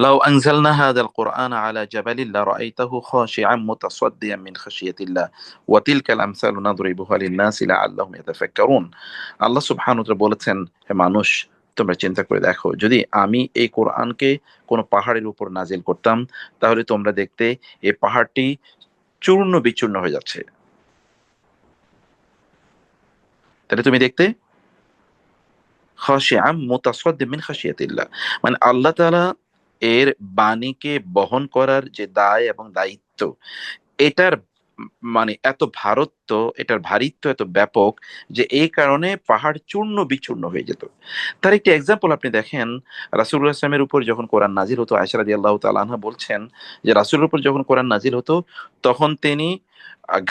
লাউ আনজালনা হাযাল কুরআনা আলা জাবালিন লারাআইতাহু খাশিআম মুতাসাদ্দিয়াম মিন খাশিয়াতিল্লাহ ওয়া তিলকাল আমসালু নাদরিবুহা লিন-নাসি লাআল্লাহুম ইয়াতাফাক্কারুন। আল্লাহ সুবহানাহু ওয়া তাআলা বলেছেন, হে মানুষ, তোমরা চিন্তা করে দেখো, যদি আমি এই কোরআনকে কোনো পাহাড়ের উপর নাজিল করতাম, তাহলে তোমরা দেখতে এই পাহাড়টি চূর্ণ বিচূর্ণ হয়ে যাচ্ছে। তাহলে তুমি দেখতে খাশিআম মুতাসাদ্দিম মিন খাশিয়াতিল্লাহ, মানে আল্লাহ তাআলা এর বাণীকে বহন করার যে দায় এবং দায়িত্ব, এটার মানে এত ভারত্ব, এটার ভারিত্ব এত ব্যাপক যে এই কারণে পাহাড় চূর্ণ বিচূর্ণ হয়ে যেত। তার একটি এক্সাম্পল আপনি দেখেন, রাসূলুল্লাহ সাল্লামের উপর যখন কোরআন নাজিল হতো, আয়েশা রাদিয়াল্লাহু তাআলা আনহা বলছেন যে রাসূলের উপর যখন কোরআন নাজিল হতো, তখন তিনি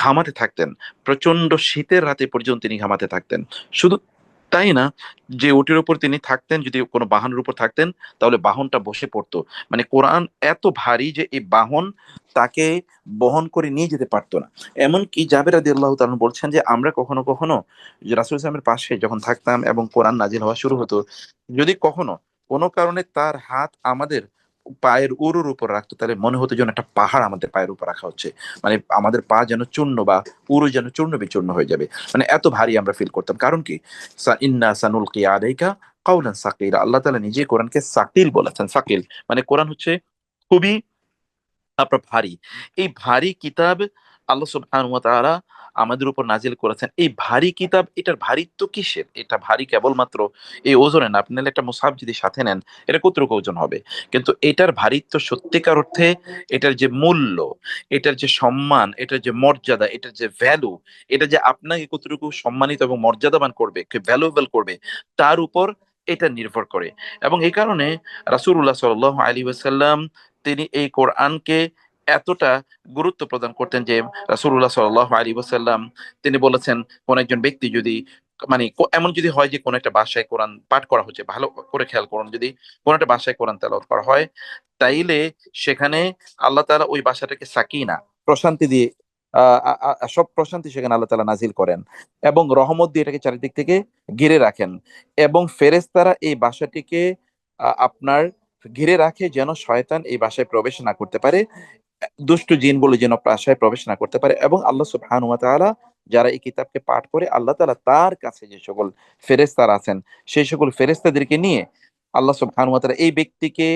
ঘামাতে থাকতেন। প্রচন্ড শীতের রাতে পর্যন্ত তিনি ঘামাতে থাকতেন। শুধু তাই না, যে ওটির উপর তিনি থাকতেন, যদি কোনো বাহনের উপর থাকতেন, তাহলে বাহনটা বসে পড়তো। মানে কোরআন এত ভারী যে এই বাহন তাকে বহন করে নিয়ে যেতে পারতো না। এমনকি জাবের রাদিয়াল্লাহু তাআলা বলছেন যে আমরা কখনো কখনো যে রাসূল সাল্লাল্লাহু আলাইহি ওয়াসাল্লামের পাশে যখন থাকতাম এবং কোরআন নাজিল হওয়া শুরু হতো, যদি কখনো কোনো কারণে তার হাত আমাদের পায়ের উরুর উপর রাখতো, তাহলে মনে হতো যেন একটা পাহাড় আমাদের পায়ের উপর রাখা হচ্ছে। মানে আমাদের পা যেন চূর্ণ বা উরু যেন চূর্ণ বিচূর্ণ হয়ে যাবে। মানে এত ভারী আমরা ফিল করতাম। কারণ কি? ইন্না সানুলকি আলাইকা কাওলান সাকিলা, আল্লাহ তাআলা নিজে কোরআনকে সাকিল বলেছেন। সাকিল মানে কোরআন হচ্ছে খুবই আপনার ভারী। এই ভারী কিতাব আল্লাহ সুবহানাহু ওয়া তাআলা আমাদের উপর নাজিল করেছেন। এই ভারী কিতাব, এটার ভারীত্ব কিসের? এটা ভারী কেবলমাত্র এই ওজনে না। আপনি নাহলে একটা মুসহাফ যদি সাথে নেন, এটা কতটুকু ওজন হবে? কিন্তু এটার ভারীত্ব সত্যিকার অর্থে, এটার যে মূল্য, এটার যে সম্মান, এটার যে মর্যাদা, এটার যে ভ্যালু, এটা যে আপনাকে কতটুকু সম্মানিত এবং মর্যাদাবান করবে, ভ্যালুয়েবল করবে, তার উপর এটা নির্ভর করে। এবং এই কারণে রাসূলুল্লাহ সাল্লাল্লাহু আলাইহি ওয়াসাল্লাম তিনি এই কোরআনকে এতটা গুরুত্ব প্রদান করতেন যে রাসূলুল্লাহ সাল্লাল্লাহু আলাইহি ওয়াসাল্লাম তিনি বলেছেন, কোন একজন ব্যক্তি যদি মানে এমন যদি হয় যে কোন একটা বাসায় কোরআন পাঠ করা হচ্ছে, ভালো করে খেয়াল করুন, যদি কোন একটা বাসায় কোরআন তেলাওয়াত করা হয়, তাইলে সেখানে আল্লাহ তাআলা ওই বাসাটাকে সাকিনা, প্রশান্তি দিয়ে সব প্রশান্তি সেখানে আল্লাহ তাআলা নাজিল করেন এবং রহমত দিয়ে এটাকে চারিদিক থেকে ঘিরে রাখেন। এবং ফেরেশতারা এই বাসাটিকে আপনার ঘিরে রাখে যেন শয়তান এই বাসায় প্রবেশ না করতে পারে, দুষ্ট জিন বলে যেন বাসায় প্রবেশ না করতে পারে। এবং আল্লাহ সুবহানাহু ওয়া তাআলা যারা এই কিতাবকে পাঠ করে, আল্লাহ তাআলা তার কাছে যে সকল ফেরেশতারা আছেন, সেই সকল ফেরেশতাদেরকে নিয়ে আল্লাহ সুবহানাহু ওয়া তাআলা এই ব্যক্তিকে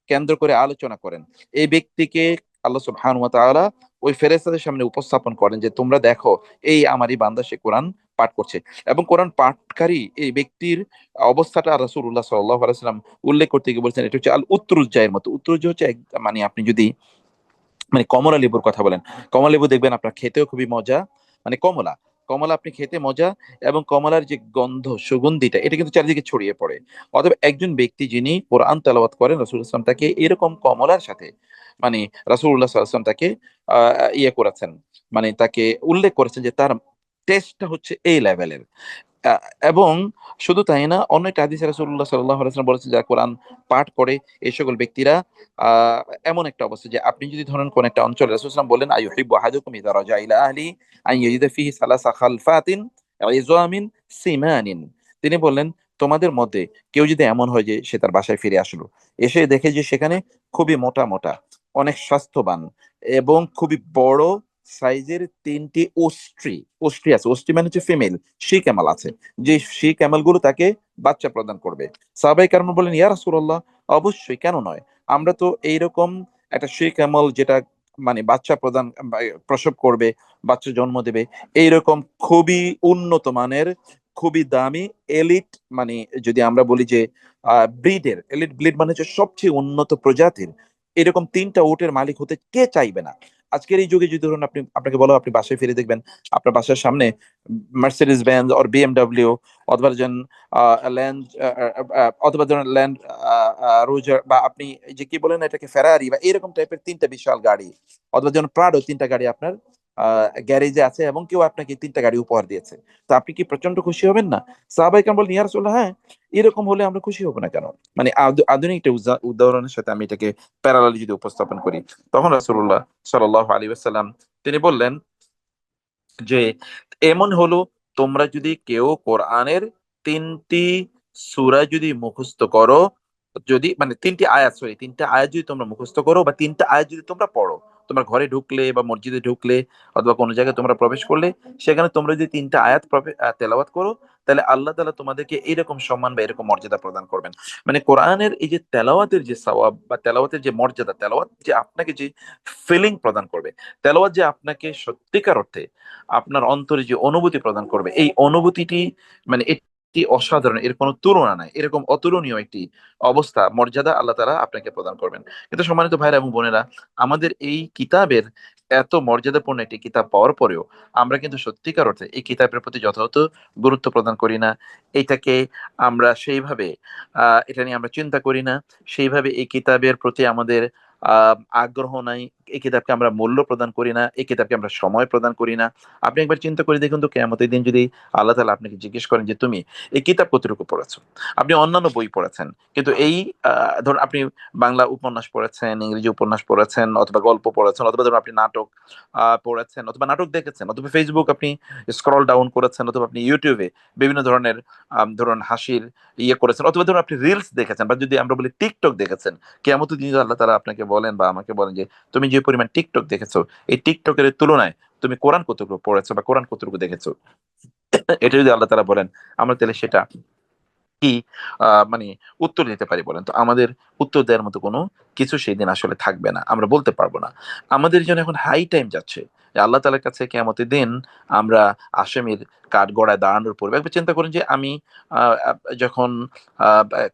কেন্দ্র করে আলোচনা করেন। এই ব্যক্তিকে আল্লাহ সুবহানাহু ওয়া তাআলা ওই ফেরেশতাদের সামনে উপস্থাপন করেন যে তোমরা দেখো, এই আমারই বান্দা, সে কোরআন পাঠ করছে। এবং কোরআন পাঠকারী এই ব্যক্তির অবস্থাটা রাসূলুল্লাহ সাল্লাল্লাহু আলাইহি ওয়াসাল্লাম উল্লেখ করতে গিয়ে বলছেন, এটা হচ্ছে আল উত্তরুজ্জায়ের মতো। উত্তরুজ্জ হচ্ছে মানে আপনি যদি মানে কমলা লেবুর কথা বলেন, কমলা লেবু দেখবেন আপনার খেতেও খুবই মজা। মানে কমলা, কমলা আপনি খেতে মজা, এবং কমলার যে গন্ধ, সুগন্ধিটা, এটা কিন্তু চারিদিকে ছড়িয়ে পড়ে। অতএব একজন ব্যক্তি যিনি কোরআন তেলাওয়াত করেন, রাসূল সাল্লাল্লাহু আলাইহি ওয়াসাল্লাম তাকে এরকম কমলার সাথে, মানে রাসূলুল্লাহ সাল্লাল্লাহু আলাইহি ওয়াসাল্লাম তাকে ইয়ে করেছেন, মানে তাকে উল্লেখ করেছেন যে তার টেস্টটা হচ্ছে এই লেভেলের। আ এবং শুধু তাই না, অন্য একটা হাদিসে রাসূলুল্লাহ সাল্লাল্লাহু আলাইহি ওয়াসাল্লাম বলেছেন, যারা কোরআন পাঠ করে এই সকল ব্যক্তিরা আ এমন একটা অবস্থা যে আপনি যদি ধরেন কোন একটা অঞ্চলে, রাসূল সাল্লাল্লাহু আলাইহি ওয়াসাল্লাম বললেন, আইয়ুহিব্বু আহাদুকুম ইযা রাজা ইলা আহলি আন ইয়াজিদা ফিহি সালাসা খালফাতিন ইযামিন সিমানিন। তিনি বললেন, তোমাদের মধ্যে কেউ যদি এমন হয় যে সে তার বাসায় ফিরে আসলো, এসে দেখে যে সেখানে খুবই মোটা মোটা, অনেক স্বাস্থ্যবান এবং খুবই বড় সাইজের তিনটি ওস্ট্রি, ওস্ট্রি আছে, ওস্ট্রি মানে হচ্ছে ফিমেল শি ক্যামেল আছে, যে শি ক্যামেল গুলো তাকে বাচ্চা প্রদান করবে। সাহাবায়ে কেরাম বলেন, ইয়া রাসূলুল্লাহ, অবশ্যই, কেন নয়? আমরা তো এইরকম একটা শি ক্যামেল যেটা মানে বাচ্চা প্রদান প্রসব করবে, বাচ্চা জন্ম দেবে, এইরকম খুবই উন্নত মানের, খুবই দামি এলিট, মানে যদি আমরা বলি যে ব্রিডের, এলিট ব্রিড মানে হচ্ছে সবচেয়ে উন্নত প্রজাতির, এরকম তিনটা উটের মালিক হতে কে চাইবে না? আজকের এই যুগে যদি ধরুন আপনাকে বলো আপনি বাসায় ফিরে দেখবেন আপনার বাসার সামনে মার্সিডিজ বেঞ্জ অর বিএমডব্লিউ, অথবা ধরেন ল্যান্ড, অথবা ধরেন ল্যান্ড রোজার, বা আপনি এই যে কি বলেন এটাকে, ফেরারি, বা এরকম টাইপের তিনটা বিশাল গাড়ি, অথবা যেমন প্রাডো, তিনটা গাড়ি আপনার গ্যারেজে আছে, এবং কেউ আপনাকে তিনটা গাড়ি উপহার দিয়েছে, তো আপনি কি প্রচন্ড খুশি হবেন না? সাহাবাই কেরাম বলেন, ইয়া রাসূলুল্লাহ, হ্যাঁ, এরকম হলে আমরা খুশি হব না কেন? মানে আধুনিক একটা উদাহরণের সাথে আমি এটাকে প্যারালালি যদি উপস্থাপন করি, তখন রাসূলুল্লাহ সাল্লাল্লাহু আলাইহি ওয়াসাল্লাম তিনি বললেন যে এমন হলো, তোমরা যদি কেউ কোরআনের তিনটি সূরা যদি মুখস্থ করো, যদি মানে ৩টি আয়াত, সরি ৩টা আয়াত যদি তোমরা মুখস্থ করো বা ৩টা আয়াত যদি তোমরা পড়ো, তোমার ঘরে ঢুকলে বা মসজিদে ঢুকলে অথবা কোনো জায়গায় তোমরা প্রবেশ করলে, সেখানে তোমরা যদি ৩টা আয়াত তেলাওয়াত করো, তাহলে আল্লাহ তাআলা তোমাদেরকে এরকম সম্মান বা এরকম মর্যাদা প্রদান করবেন। মানে কোরআনের এই যে তেলাওয়াতের যে সওয়াব বা তেলাওয়াতের যে মর্যাদা, তেলাওয়াত যে আপনাকে যে ফিলিং প্রদান করবে, তেলাওয়াত যে আপনাকে সত্যিকার অর্থে আপনার অন্তরে যে অনুভূতি প্রদান করবে, এই অনুভূতিটি মানে এটি অসাধারণ, এর কোনো তুলনা নাই। এরকম অতুলনীয় একটি অবস্থা, মর্যাদা আল্লাহ তাআলা আপনাকে প্রদান করবেন। কিন্তু সম্মানিত ভাইরা এবং বোনেরা, আমাদের এই কিতাবের এত মর্যাদাপূর্ণ একটি কিতাব পাওয়ার পরেও আমরা কিন্তু সত্যিকার অর্থে এই কিতাবের প্রতি যথাযথ গুরুত্ব প্রদান করি না। এটাকে আমরা সেইভাবে এটা নিয়ে আমরা চিন্তা করি না। সেইভাবে এই কিতাবের প্রতি আমাদের আ আগ্রহ নাই। এই কিতাবকে আমরা মূল্য প্রদান করি না। এই কিতাবকে আমরা সময় প্রদান করি না। আপনি একবার চিন্তা করে দেখুন তো, কিয়ামতের দিন যদি আল্লাহ তাআলা আপনাকে জিজ্ঞেস করেন যে, "তুমি এই কিতাব কতটুকু পড়েছো?" আপনি অন্যান্য বই পড়েছেন। কিন্তু এই আ ধরুন আপনি বাংলা উপন্যাস পড়েছেন, ইংরেজি উপন্যাস পড়েছেন অথবা গল্প পড়েছেন অথবা ধরুন আপনি নাটক পড়েছেন অথবা নাটক দেখেছেন অথবা Facebook আপনি স্ক্রল ডাউন করেছেন অথবা আপনি YouTube এ বিভিন্ন ধরনের ধরুন হাসির করেছেন অথবা ধরুন আপনি রিলস দেখেছেন বা যদি আমরা বলি TikTok দেখেছেন। কিয়ামতের দিন যদি আল্লাহ তাআলা আপনাকে বলেন বা আমাকে বলেন যে, "তুমি যে পরিমাণ TikTok দেখেছো, এই TikTok এর তুলনায় তুমি কোরআন কতটুকু পড়েছো বা কোরআন কতটুকু দেখেছো?" এটা যদি আল্লাহ তাআলা বলেন, আমরা তাহলে সেটা কি মানে উত্তর দিতে পারি বলেন তো? আমাদের উত্তর দেওয়ার মতো কোনো কিছু সেদিন আসলে থাকবে না। আমরা বলতে পারব না। আমাদের জন্য এখন হাই টাইম যাচ্ছে যে আল্লাহ তাআলার কাছে কিয়ামতের দিন আমরা আসামির কাঠগড়ায় দাঁড়ানোর পূর্বে একবার চিন্তা করুন যে আমি আ আপ যখন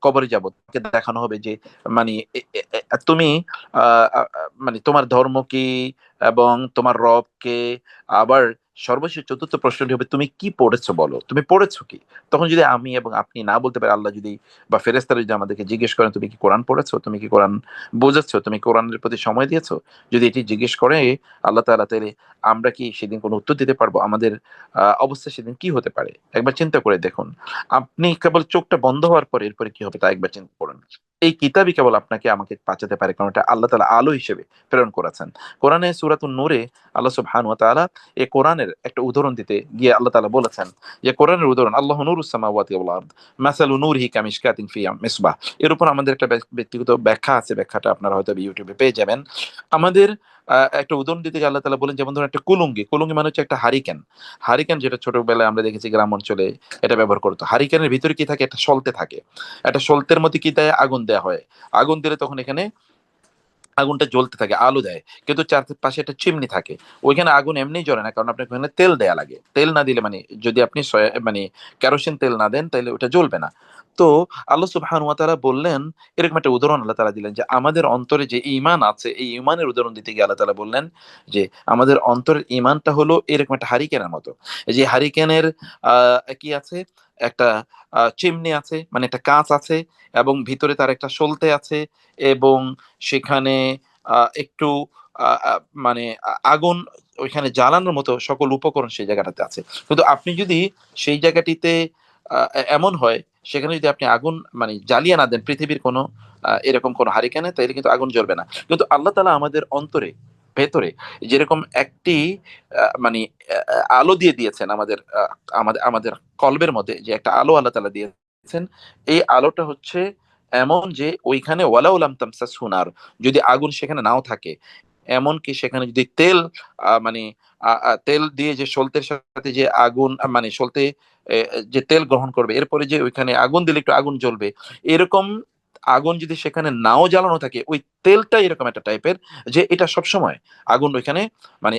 কবরে যাব, তাকে দেখানো হবে যে মানি এ এ এ তুমি আ আ আ মানে তোমার ধর্ম কি এবং তোমার রব কে? আবার সর্বশেষ ৪র্থ প্রশ্নটি হবে, "তুমি কি পড়েছো বলো? তুমি পড়েছো কি?" তখন যদি আমি এবং আপনি না বলতে পারি, আল্লাহ যদি বা ফেরেশতারা যদি আমাদেরকে জিজ্ঞেস করেন, "তুমি কি কোরআন পড়েছো? তুমি কি কোরআন বুঝেছো? তুমি কোরআনের প্রতি সময় দিয়েছো?" যদি এটি জিজ্ঞেস করে আল্লাহ তাআলা, তাইলে আমরা কি সেদিন কোনো উত্তর দিতে পারবো? আমাদের অবস্থা সেদিন কি হতে পারে? একবার চিন্তা করে দেখুন। আপনি কেবল চোখটা বন্ধ হওয়ার পরে এরপরে কি হবে তা একবার চিন্তা করুন। এই কিতাবই কেবল আপনাকে আমাকে বাঁচাতে পারে। কারণ এটা আল্লাহ তাআলা আলো হিসেবে প্রেরণ করেছেন। কোরআনে সূরাতুন নূরে আল্লাহ সুবহানাহু ওয়া তাআলা এই কোরআনের একটা উদাহরণ দিতে গিয়ে আল্লাহ তাআলা বলেছেন যে, কোরআনের উদাহরণ, "আল্লাহু নূরুস সামাওয়াতি ওয়াল আরদ, মাসালু নূরিহি কামিশকাতিন ফিহা মিসবাহ।" এর উপর আমাদের একটা ব্যক্তিগত ব্যাখ্যা আছে। ব্যাখ্যাটা আপনারা হয়তো YouTube এ পেয়ে যাবেন। আমাদের একটা উদাহরণ দিতে গিয়ে আল্লাহ তাআলা বলেন, যেমন ধরুন একটা কুলুঙ্গি। কুলুঙ্গি মানে হচ্ছে একটা হারিকেন। হারিকেন যেটা ছোটবেলায় আমরা দেখেছি গ্রাম অঞ্চলে এটা ব্যবহার করত। হারিকেনের ভিতরে কি থাকে? একটা সলতে থাকে। একটা সলতের মধ্যে কি দেয়? আগুন দেয়া হয়। আগুন দিলে তখন এখানে আগুনটা জ্বলতে থাকে, আলো দেয়। কিন্তু চারপাশে একটা চিমনি থাকে। ওইখানে আগুন এমনিই জ্বলে না। কারণ আপনার ওখানে তেল দেয়া লাগে। তেল না দিলে মানে যদি আপনি মানে কেরোসিন তেল না দেন তাইলে ওটা জ্বলবে না। তো আল্লাহ সুবহানাহু ওয়া তাআলা বললেন, এরকম একটা উদাহরণ আল্লাহ তাআলা দিলেন যে আমাদের অন্তরে যে ঈমান আছে, এই ঈমানের উদাহরণ দিতে গিয়ে আল্লাহ তাআলা বললেন যে আমাদের অন্তরের ঈমানটা হলো এরকম একটা হারিকেনের মতো। এই যে হারিকেনের আ কি আছে? একটা চিমনি আছে, মানে একটা কাঁচ আছে এবং ভিতরে তার একটা সলতে আছে এবং সেখানে একটু আ আ মানে আগুন ওইখানে জ্বালানোর মতো সকল উপকরণ সেই জায়গাটাতে আছে। কিন্তু আপনি যদি সেই জায়গাটিতে এমন হয়, সেখানে যদি আপনি আগুন মানে জ্বালিয়ে না দেন পৃথিবীর কোনো এরকম কোনো হারিকেনে, তাইলে কিন্তু আগুন জ্বলবে না। কিন্তু আল্লাহ তাআলা আমাদের অন্তরে, ভেতরে যেরকম একটি মানে আলো দিয়ে দিয়েছেন আমাদের আমাদের আমাদের কলবের মধ্যে যে একটা আলো আল্লাহ তাআলা দিয়েছেন। এই আলোটা হচ্ছে এমন যে ওইখানে ওয়ালাউ লাম তামসাসহু নার, যদি আগুন সেখানে নাও থাকে, এমনকি সেখানে যদি তেল মানে তেল দিয়ে যে সলতের সাথে যে আগুন মানে সলতে যে তেল গ্রহণ করবে, এরপরে যে ওইখানে আগুন দিলে একটু আগুন জ্বলবে। এরকম আগুন যদি সেখানে নাও জ্বালানো থাকে, ওই তেলটাই এরকম একটা টাইপের যে এটা সবসময় আগুন ওইখানে মানে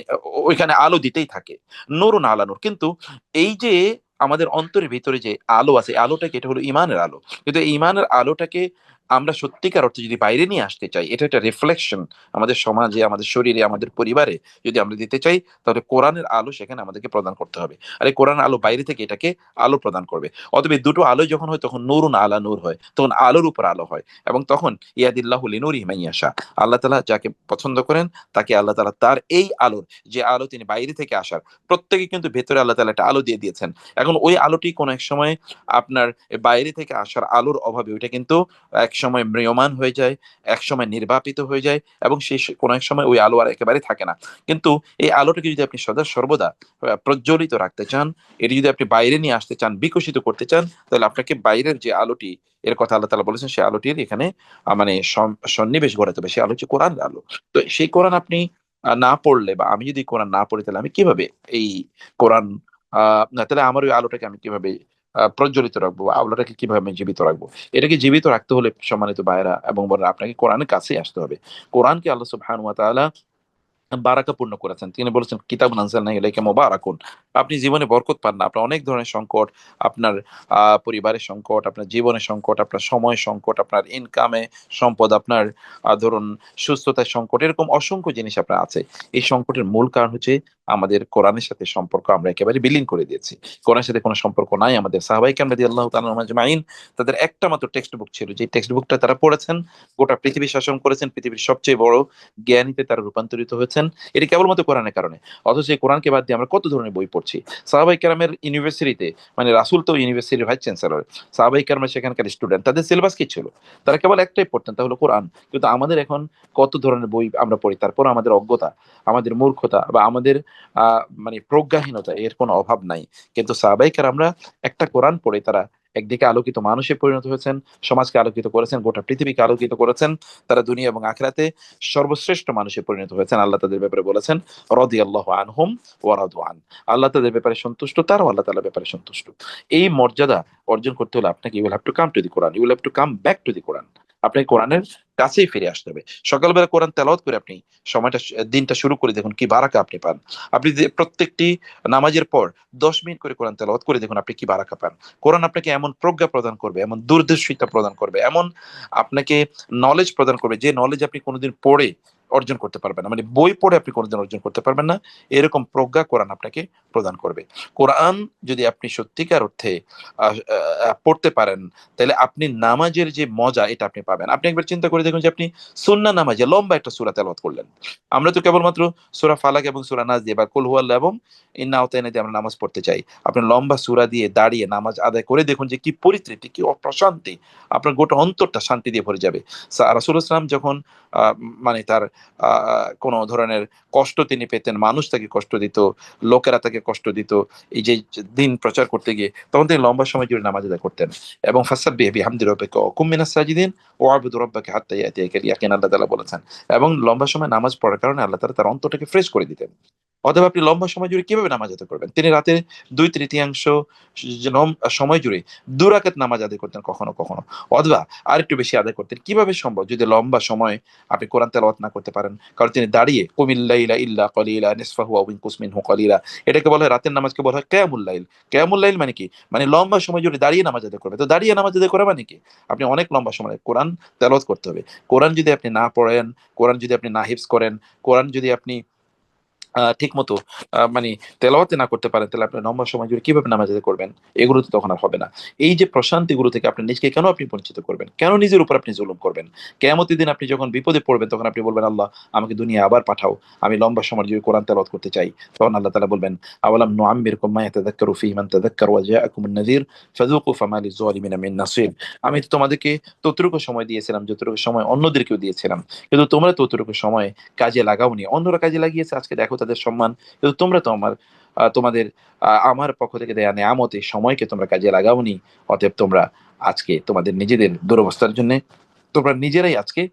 ওইখানে আলো দিতেই থাকে। নূরুন আলা নূর। কিন্তু এই যে আমাদের অন্তরের ভিতরে যে আলো আছে, এই আলোটা কি? এটা হলো ঈমানের আলো। কিন্তু এই ঈমানের আলোটাকে আমরা সত্যিকার অর্থে যদি বাইরে নিয়ে আসতে চাই, এটা একটা রিফ্লেকশন আমাদের সমাজে, আমাদের শরীরে, আমাদের পরিবারে যদি আমরা দিতে চাই, তাহলে কোরআনের আলো সেখানে আমাদেরকে প্রদান করতে হবে। আর এই কোরআনের আলো বাইরে থেকে এটাকে আলো প্রদান করবে। অতএব এই দুটো আলোই যখন হয় তখন নূরুন আলা নূর হয়। তখন আলোর উপর আলো হয় এবং তখন ইয়াদিল্লাহু লিনুরিহি মান ইয়াশা। আল্লাহ তাআলা যাকে পছন্দ করেন তাকে আল্লাহ তাআলা তার এই আলোর, যে আলো তিনি বাইরে থেকে আসার, প্রত্যেকে কিন্তু ভেতরে আল্লাহ তাআলা একটা আলো দিয়ে দিয়েছেন। এখন ওই আলোটি কোনো এক সময় আপনার বাইরে থেকে আসার আলোর অভাবে ওইটা কিন্তু একসময় ম্রিয়মাণ হয়ে যায়, একসময় নির্বাপিত হয়ে যায় এবং কোনো এক সময় ওই আলো আর একেবারে থাকে না। কিন্তু এই আলোটাকে যদি আপনি সদা সর্বদা প্রজ্বলিত রাখতে চান, এটি যদি আপনি বাইরে নিয়ে আসতে চান, বিকশিত করতে চান, তাহলে আপনাকে বাইরের যে আলোটি এর কথা আল্লাহ তাআলা বলেছেন, সেই আলোটির এখানে মানে সন্নিবেশ ঘটাতে হবে। সেই আলো হচ্ছে কোরআনের আলো। তো সেই কোরআন আপনি না পড়লে বা আমি যদি কোরআন না পড়ি তাহলে আমি কিভাবে এই কোরআন তাহলে আমার ওই আলোটাকে আমি কিভাবে প্রজ্বলিত রাখবো বা আলোটাকে কিভাবে আমি জীবিত রাখবো? এটাকে জীবিত রাখতে হলে সম্মানিত ভাইয়েরা এবং বোনেরা আপনাকে কোরআনের কাছেই আসতে হবে। কোরআনকে আল্লাহ সুবহানাহু ওয়া তাআলা বারাকাপূর্ণ করেছেন। তিনি বলেছেন, কিতাবুন আনজালনা ইলাইকা মুবারাকুন। আপনি জীবনে বরকত পান না। আপনার অনেক ধরনের সংকট, আপনার পরিবারের সংকট, আপনার জীবনের সংকট, আপনার সময়ের সংকট, আপনার ইনকামে সম্পদ, আপনার ধরুন সুস্থতার সংকট, এরকম অসংখ্য জিনিস আপনার আছে। এই সংকটের মূল কারণ হচ্ছে আমাদের কোরআনের সাথে সম্পর্ক আমরা একেবারে বিলীন করে দিয়েছি। কোরআনের সাথে কোনো সম্পর্ক নাই আমাদের। সাহাবায়ে কেরাম রাদিয়াল্লাহু তাআলা আনহুম আজমাইন, তাদের একটা মাত্র টেক্সট বুক ছিল। যে টেক্সট বুকটা তারা পড়েছেন, গোটা পৃথিবী শাসন করেছেন, পৃথিবীর সবচেয়ে বড় জ্ঞানীতে তারা রূপান্তরিত হয়েছেন। এটি কেবলমাত্র কোরআনের কারণে। অথচ এই কোরআনকে বাদ দিয়ে আমরা কত ধরনের বই পড়ছি। সাহাবায়ে কেরামের ইউনিভার্সিটিতে, মানে রাসূল তো ইউনিভার্সিটির ভাইস চ্যান্সেলর। সাহাবায়ে কেরামের সেখানকার স্টুডেন্ট। তাদের সিলেবাস কি ছিল? তারা কেবল একটাই পড়তেন, তা হলো কোরআন। কিন্তু আমাদের এখন কত ধরনের বই আমরা পড়ি। তারপর আমাদের অজ্ঞতা, আমাদের মূর্খতা বা আমাদের মানে প্রজ্ঞাহীনতা এর কোনো অভাব নাই। কিন্তু সাহাবায়ে কেরামরা একটা কোরআন পড়ে তারা একদিকে আলোকিত মানুষে পরিণত হয়েছেন, সমাজকে আলোকিত করেছেন, গোটা পৃথিবীকে আলোকিত করেছেন। তারা দুনিয়া এবং আখিরাতে সর্বশ্রেষ্ঠ মানুষে পরিণত হয়েছেন। আল্লাহ তাদের ব্যাপারে বলেছেন, রাদিয়াল্লাহু আনহুম ওয়া রাদু আন। আল্লাহ তাদের ব্যাপারে সন্তুষ্ট, তারাও আল্লাহ তাআলার ব্যাপারে সন্তুষ্ট। এই মর্যাদা অর্জন করতে হলে আপনাকে you will have to come to the Quran. You will have to come back to the Quran. আপনাকে কোরআনের কাছেই ফিরে আসতে হবে। সকালবেলা কোরআন তেলাওয়াত করে আপনি সময়টা দিনটা শুরু করে দেখুন কি বারাকা আপনি পান। আপনি যে প্রত্যেকটি নামাজের পর ১০ মিনিট করে কোরআন তেলাওয়াত করে দেখুন আপনি কি বারাকা পান। কোরআন আপনাকে এমন প্রজ্ঞা প্রদান করবে, এমন দূরদর্শিতা প্রদান করবে, এমন আপনাকে নলেজ প্রদান করবে যে নলেজ আপনি কোনোদিন পড়ে অর্জন করতে পারবেন না। মানে বই পড়ে আপনি কোনোদিন অর্জন করতে পারবেন না। এরকম প্রজ্ঞা কোরআন আপনাকে প্রদান করবে। কোরআন যদি আপনি সত্যিকার অর্থে আ পড়তে পারেন, তাহলে আপনি নামাজের যে মজা এটা আপনি পাবেন। আপনি একবার চিন্তা করে দেখুন যে আপনি সুন্নাহ নামাজে লম্বা একটা সূরা তেলাওয়াত করলেন। আমরা তো কেবলমাত্র সূরা ফালাক এবং সূরা নাস দিয়ে বা কুল হুয়াল্লাহ এবং ইন্না আতাইনা দিয়ে আমরা নামাজ পড়তে চাই। আপনি লম্বা সূরা দিয়ে দাঁড়িয়ে নামাজ আদায় করে দেখুন যে কি পরিতৃপ্তি, কি প্রশান্তি। আপনার গোটা অন্তরটা শান্তি দিয়ে ভরে যাবে। রাসূলুল্লাহ সাল্লাল্লাহু আলাইহি ওয়াসাল্লাম যখন মানে তার আ কোন ধরনের কষ্ট তিনি পেতেন, মানুষ তাকে কষ্ট দিত, লোকেরা তাকে কষ্ট দিত। এই যে দিন প্রচার করতে গিয়ে তখন তিনি লম্বা সময় জুড়ে নামাজ আদায় করতেন। এবং ফাসাব্বিহ বিহামদি রাব্বিকা ওয়া কুম মিনাস সাজিদিন ওয়া'বুদ রাব্বাকা হাত্তা ইয়াতিয়াকাল ইয়াকিন, আল্লাহ তাআলা বলেছেন। এবং লম্বা সময় নামাজ পড়ার কারণে আল্লাহ তাআলা তার অন্তরটাকে ফ্রেশ করে দিতেন। অথবা আপনি লম্বা সময় জুড়ে কিভাবে নামাজ আদায় করবেন? তিনি রাতের ২/৩ যে সময় জুড়ে ২ রাকাত নামাজ আদায় করতেন কখনো, কখনো। অথবা আরেকটু বেশি আদায় করতেন। কিভাবে সম্ভব? যদি লম্বা সময় আপনি কোরআন তেলাওয়াত না করতে পারেন। কারণ তিনি দাঁড়িয়ে কুমিল লাইলা ইল্লা কলিলা নিসফাহু আও ইনকুস মিনহু কলিলা। এটাকে বলা হয় রাতের নামাজকে বলা হয় কিয়ামুল লাইল। কিয়ামুল লাইল মানে কি? মানে লম্বা সময় জুড়ে দাঁড়িয়ে নামাজ আদায় করবে। তো দাঁড়িয়ে নামাজ আদায় করা মানে কি? আপনি অনেক লম্বা সময় কোরআন তেলাওয়াত করতে হবে। কোরআন যদি আপনি না পড়েন, কোরআন যদি আপনি না হিফজ করেন, কোরআন যদি আপনি ঠিকমতো মানি তেলাওয়াতে না করতে পারেন, তাহলে আপনি লম্বা সময় জুড়ে কিভাবে নামাজ আদায় করবেন? এগুলো তো তখন আর হবে না। এই যে প্রশান্তিগুলো থেকে আপনি নিজকে কেন আপনি বঞ্চিত করবেন? কেন নিজের উপর আপনি জুলুম করবেন? কিয়ামতের দিন আপনি যখন বিপদে পড়বেন তখন আপনি বলবেন, "আল্লাহ আমাকে দুনিয়ায় আবার পাঠাও। আমি লম্বা সময় জুড়ে কোরআন তেলাওয়াত করতে চাই।" তখন আল্লাহ তাআলা বলবেন, "আওয়ালাম নুআম্মিরকুম মা ইয়াতাযাক্কারু ফীহি মান তাযাক্কার ওয়া জাআকুমুন নাযীর ফাযুকু ফামা লিয-যালিমিনা মিন নাসীর।" আমি তো তোমাদেরকে ততটুকু সময় দিয়েছিলাম যতটুকু সময় অন্যদেরকেও দিয়েছিলাম। কিন্তু তোমরা ততটুকু সময় কাজে লাগাওনি। অন্যরা কাজে লাগিয়েছে, আজকে দেখো তাদের সম্মান। কিন্তু তোমরা তো তোমাদের আমার পক্ষ থেকে দেয়া নেয়ামত এই সময়কে তোমরা কাজে লাগাওনি। অতএব তোমরা আজকে তোমাদের নিজেদের দুরবস্থার জন্যে তোমরা নিজেরাই আজকে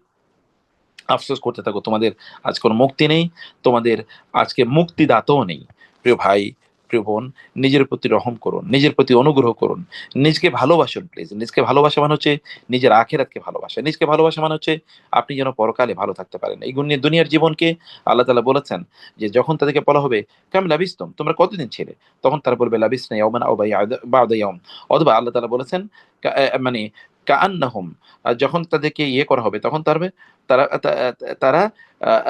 আফসোস করতে থাকো। তোমাদের আজ কোনো মুক্তি নেই। তোমাদের আজকে মুক্তিদাতাও নেই। প্রিয় ভাই, প্রিয় বোন, নিজের প্রতি রহম করুন, নিজের প্রতি অনুগ্রহ করুন। নিজকে ভালোবাসুন প্লিজ। নিজকে ভালোবাসা মানে হচ্ছে নিজের আখিরাতকে ভালোবাসা। নিজকে ভালোবাসা মানে হচ্ছে আপনি যেন পরকালে ভালো থাকতে পারেন। এই দুনিয়ার জীবনকে আল্লাহ তাআলা বলেছেন যে যখন তাদেরকে বলা হবে, "কাম লাবিসতুম?" তোমরা কতদিন ছিলে? তখন তারা বলবে, "লাবিসনা ইয়াওমান আও বা'দা ইয়াওম।" অথবা আল্লাহ তাআলা বলেছেন কা মানে কাআন্নাহুম, যখন তাদেরকে ইয়ে করা হবে তখন তারা তা তারা আ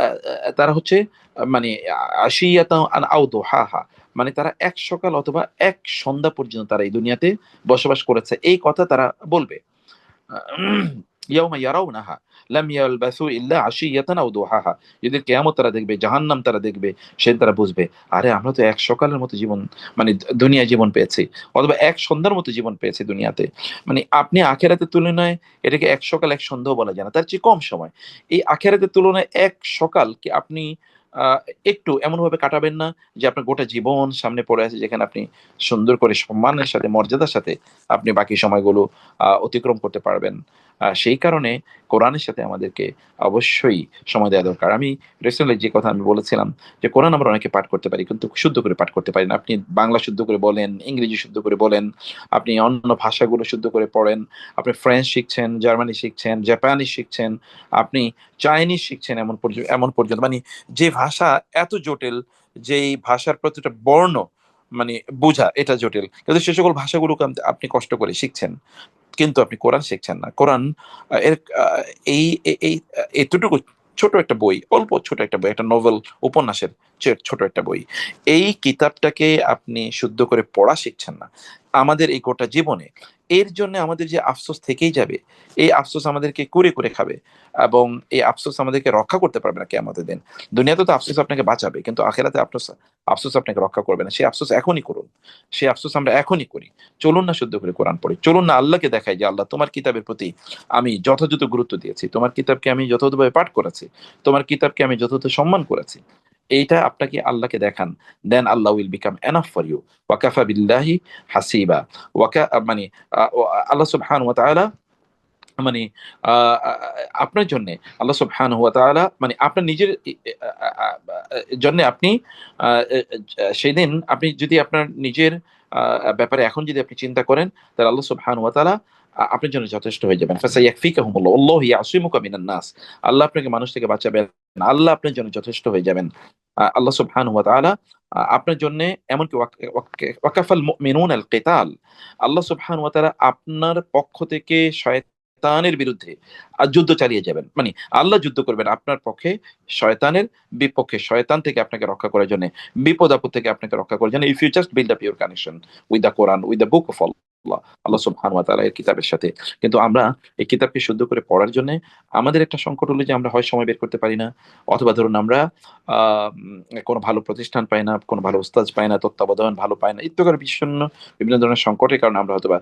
আ তারা হচ্ছে মানে আশিয়াতান আও দুহাহা, মানে তারা এক সকাল অথবা এক সন্ধ্যা পর্যন্ত তারা এই দুনিয়াতে বসবাস করেছে। এই কথা তারা বলবে। ইয়াউমা ইয়ারাউনাহা, লাম ইয়ালবাসু ইল্লা আশিয়াতান আও দুহাহা। যেদিন কিয়ামত তারা দেখবে, জাহান্নাম তারা দেখবে, সেদিন তারা বুঝবে, আরে আমরা তো এক সকালের মতো জীবন, মানে দুনিয়ায় জীবন পেয়েছি, অথবা এক সন্ধ্যার মতো জীবন পেয়েছি দুনিয়াতে। মানে আপনি আখেরাতের তুলনায় এটাকে এক সকাল এক সন্ধ্যাও বলা যায় না, তার চেয়ে কম সময়। এই আখেরাতের তুলনায় এক সকাল কি আপনি আহ, একটু এমন ভাবে কাটাবেন না যে আপনার গোটা জীবন সামনে পড়ে আছে, যেখানে আপনি সুন্দর করে সম্মানের সাথে, মর্যাদার সাথে আপনি বাকি সময়গুলো অতিক্রম করতে পারবেন। সেই কারণে কোরআনের সাথে আমাদেরকে অবশ্যই সময় দেওয়া দরকার। আমি রিসেন্টলি যে কথা আমি বলেছিলাম, যে কোরআন আমরা অনেকে পাঠ করতে পারি কিন্তু শুদ্ধ করে পাঠ করতে পারি না। আপনি বাংলা শুদ্ধ করে বলেন, ইংরেজি শুদ্ধ করে বলেন, আপনি অন্য ভাষাগুলো শুদ্ধ করে পড়েন, আপনি ফ্রেঞ্চ শিখছেন, জার্মানি শিখছেন, জাপানি শিখছেন, আপনি চাইনিজ শিখছেন, এমন পর্যন্ত মানে যে ভাষা এত জটিল, যেই ভাষার প্রতিটা বর্ণ মানে বোঝা এটা জটিল, কিন্তু সে সকল ভাষাগুলোকে আপনি কষ্ট করে শিখছেন, কিন্তু আপনি কোরআন শিখছেন না। কোরআন এর এই এই এতটুকু ছোট একটা বই, অল্প ছোট একটা বই, একটা নোভেল, উপন্যাসের ছোট একটা বই, এই কিতাবটাকে আপনি শুদ্ধ করে পড়া শিখছেন না। আমাদের এই গোটা জীবনে এর জন্য আমাদের যে আফসোস থেকেই যাবে, এই আফসোস আমাদেরকে কুরে করে খাবে, এবং এই আফসোস আমাদেরকে রক্ষা করতে পারবে না কিয়ামতের দিন। দুনিয়াতে তো আফসোস আপনাকে বাঁচাবে, কিন্তু আখেরাতে আফসোস, আফসোস আপনাকে রক্ষা করবে না। সেই আফসোস এখনই করুন, সেই আফসোস আমরা এখনই করি। চলুন না শুদ্ধ করে কোরআন পড়ি, চলুন না আল্লাহকে দেখাই যে আল্লাহ তোমার কিতাবের প্রতি আমি যথাযথ গুরুত্ব দিয়েছি, তোমার কিতাবকে আমি যথাযথভাবে পাঠ করেছি, তোমার কিতাবকে আমি যথাযথ সম্মান করেছি। এইটা আপনাকে আল্লাহকে দেখান, then Allah will become enough for you, ওয়াকাফা বিল্লাহি হাসিবা। মানে আল্লাহ সুবহানাহু ওয়া তাআলা মানে আপনার জন্য, আল্লাহ সুবহানাহু ওয়া তাআলা মানে আপনার নিজের জন্য আপনি সেদিন আপনি যদি আপনার নিজের ব্যাপারে এখন যদি আপনি চিন্তা করেন, তাহলে আল্লাহ সুবহানাহু ওয়া তাআলা আপনার জন্য যথেষ্ট হয়ে যাবেন। ফাসায়াকফিকাহুমুল্লাহ আল্লাহু ইয়াসিমুকা মিনান নাস। আল্লাহ আপনাকে মানুষ থেকে বাঁচাবেন, আল্লাহ আপনার জন্য যথেষ্ট হয়ে যাবেন। আল্লাহ সুবহানাহু ওয়া তাআলা আপনার জন্য এমনকি ওয়াকাফাল মুমিনুনা আল কিতাল, আল্লাহ সুবহানাহু ওয়া তাআলা আপনার পক্ষ থেকে শয়তানের বিরুদ্ধে যুদ্ধ চালিয়ে যাবেন। মানে আল্লাহ যুদ্ধ করবেন আপনার পক্ষে, শয়তানের বিপক্ষে, শয়তান থেকে আপনাকে রক্ষা করার জন্য, বিপদ আপদ থেকে আপনাকে রক্ষা করার জন্য। If you just build up your connection with the Quran, with the book of Allah, Allah সুবহানাহু ওয়া তাআলা এর কিতাবের সাথে। কিন্তু আমরা এই কিতাবকে শুদ্ধ করে পড়ার জন্য আমাদের একটা সংকট হলো যে আমরা হয় সময় বের করতে পারি না, অথবা ধরুন আমরা কোনো ভালো প্রতিষ্ঠান পাই না, কোনো ভালো উস্তাদ পাই না, তত্ত্বাবধান ভালো পাই না, ইত্যাদি বিভিন্ন ধরনের সংকটের কারণে আমরা হয়তোবা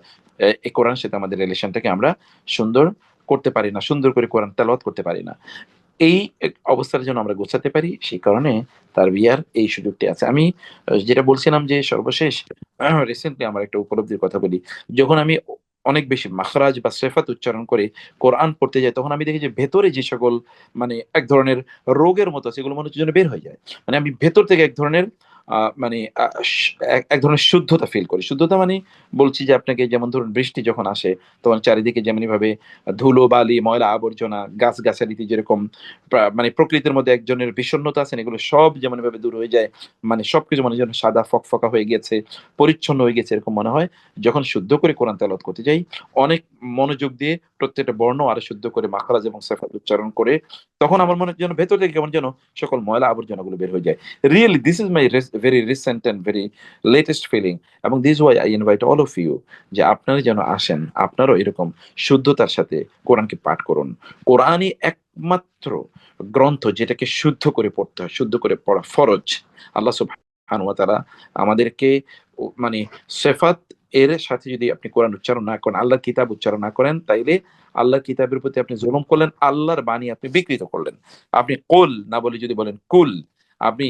এই কোরআনের সাথে আমাদের রিলেশনটাকে আমরা সুন্দর করতে পারি না, সুন্দর করে কোরআন তেলাওয়াত করতে পারি না। এই অবস্থার জন্য আমরা গোছাতে পারি, সেই কারণে তার বিয়ার এই সুযোগটি আছে। আমি যেটা বলছিলাম যে সর্বশেষ রিসেন্টলি আমার একটা উপলব্ধির কথা বলি। যখন আমি অনেক বেশি মাখরাজ বা সেফাত উচ্চারণ করে কোরআন পড়তে যাই, তখন আমি দেখি যে ভেতরে যে সকল মানে এক ধরনের রোগের মতো সেগুলো মনে হচ্ছে যেন বের হয়ে যায়। মানে আমি ভেতর থেকে এক ধরনের মানে এক ধরনের শুদ্ধতা ফিল করি। শুদ্ধতা মানে বলছি যে আপনাকে যেমন ধরুন বৃষ্টি যখন আসে, তখন চারিদিকে যেমনি ভাবে ধুলো বালি ময়লা আবর্জনা গাছগাছালিতে যেরকম মানে প্রকৃতির মধ্যে একজনের বিষণ্ণতা আছেন, এগুলো সব যেমন ভাবে দূর হয়ে যায়, মানে সবকিছু মনে হয় যেন সাদা ফকফকা হয়ে গেছে, পরিচ্ছন্ন হয়ে গেছে, এরকম মনে হয়। যখন শুদ্ধ করে কোরআন তেলাওয়াত করতে যাই, অনেক মনোযোগ দিয়ে প্রত্যেকটা বর্ণ আরো শুদ্ধ করে মাখরাজ এবং সিফাত উচ্চারণ করে, তখন আমার মনে হয় যেন ভেতর থেকে কেমন যেন সকল ময়লা আবর্জনাগুলো বের হয়ে যায়। Really this is my very recent and very latest feeling. এবং this why I invite all of you, যে আপনারা যেন আসেন, আপনারও এরকম শুদ্ধতার সাথে কোরআনকে পাঠ করুন। কোরআনই একমাত্র গ্রন্থ যেটাকে শুদ্ধ করে পড়তে হয়, শুদ্ধ করে পড়া ফরজ। আল্লাহ সুবহানাহু ওয়া তাআলা আমাদেরকে মানে সেফাত এর সাথে যদি আপনি কোরআন উচ্চারণ না করেন, আল্লাহর কিতাব উচ্চারণ না করেন, তাইলে আল্লাহর কিতাবের প্রতি আপনি জুলুম করলেন, আল্লাহর বাণী আপনি বিকৃত করলেন। আপনি কুল না বলে যদি বলেন কুল, আপনি